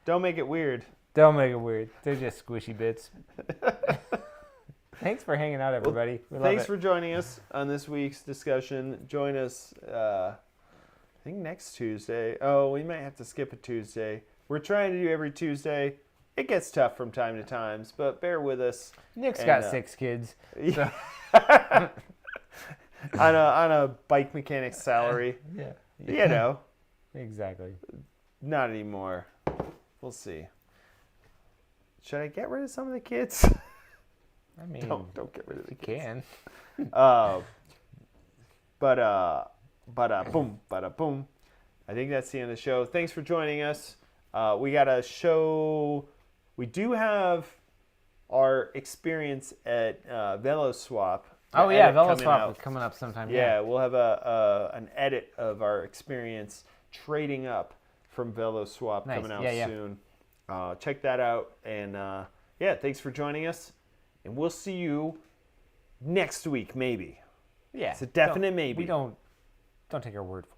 Don't make it weird. Don't make it weird. They're just squishy bits. Thanks for hanging out, everybody. Thanks for joining us on this week's discussion. Join us, I think, next Tuesday. Oh, we might have to skip a Tuesday. We're trying to do every Tuesday. It gets tough from time to time, but bear with us. Nick's got 6 kids. So. on a bike mechanic's salary. Yeah. Exactly. Not anymore. We'll see. Should I get rid of some of the kids? I mean, don't get rid of the kids. Can. Bada boom. I think that's the end of the show. Thanks for joining us. We got a show. We do have our experience at Velo Swap. Oh yeah, Velo Swap is coming up sometime. Yeah, we'll have an edit of our experience trading up from Velo Swap coming out soon. Check that out. And thanks for joining us. And we'll see you next week, maybe. Yeah. It's a definite maybe. We don't take our word for it.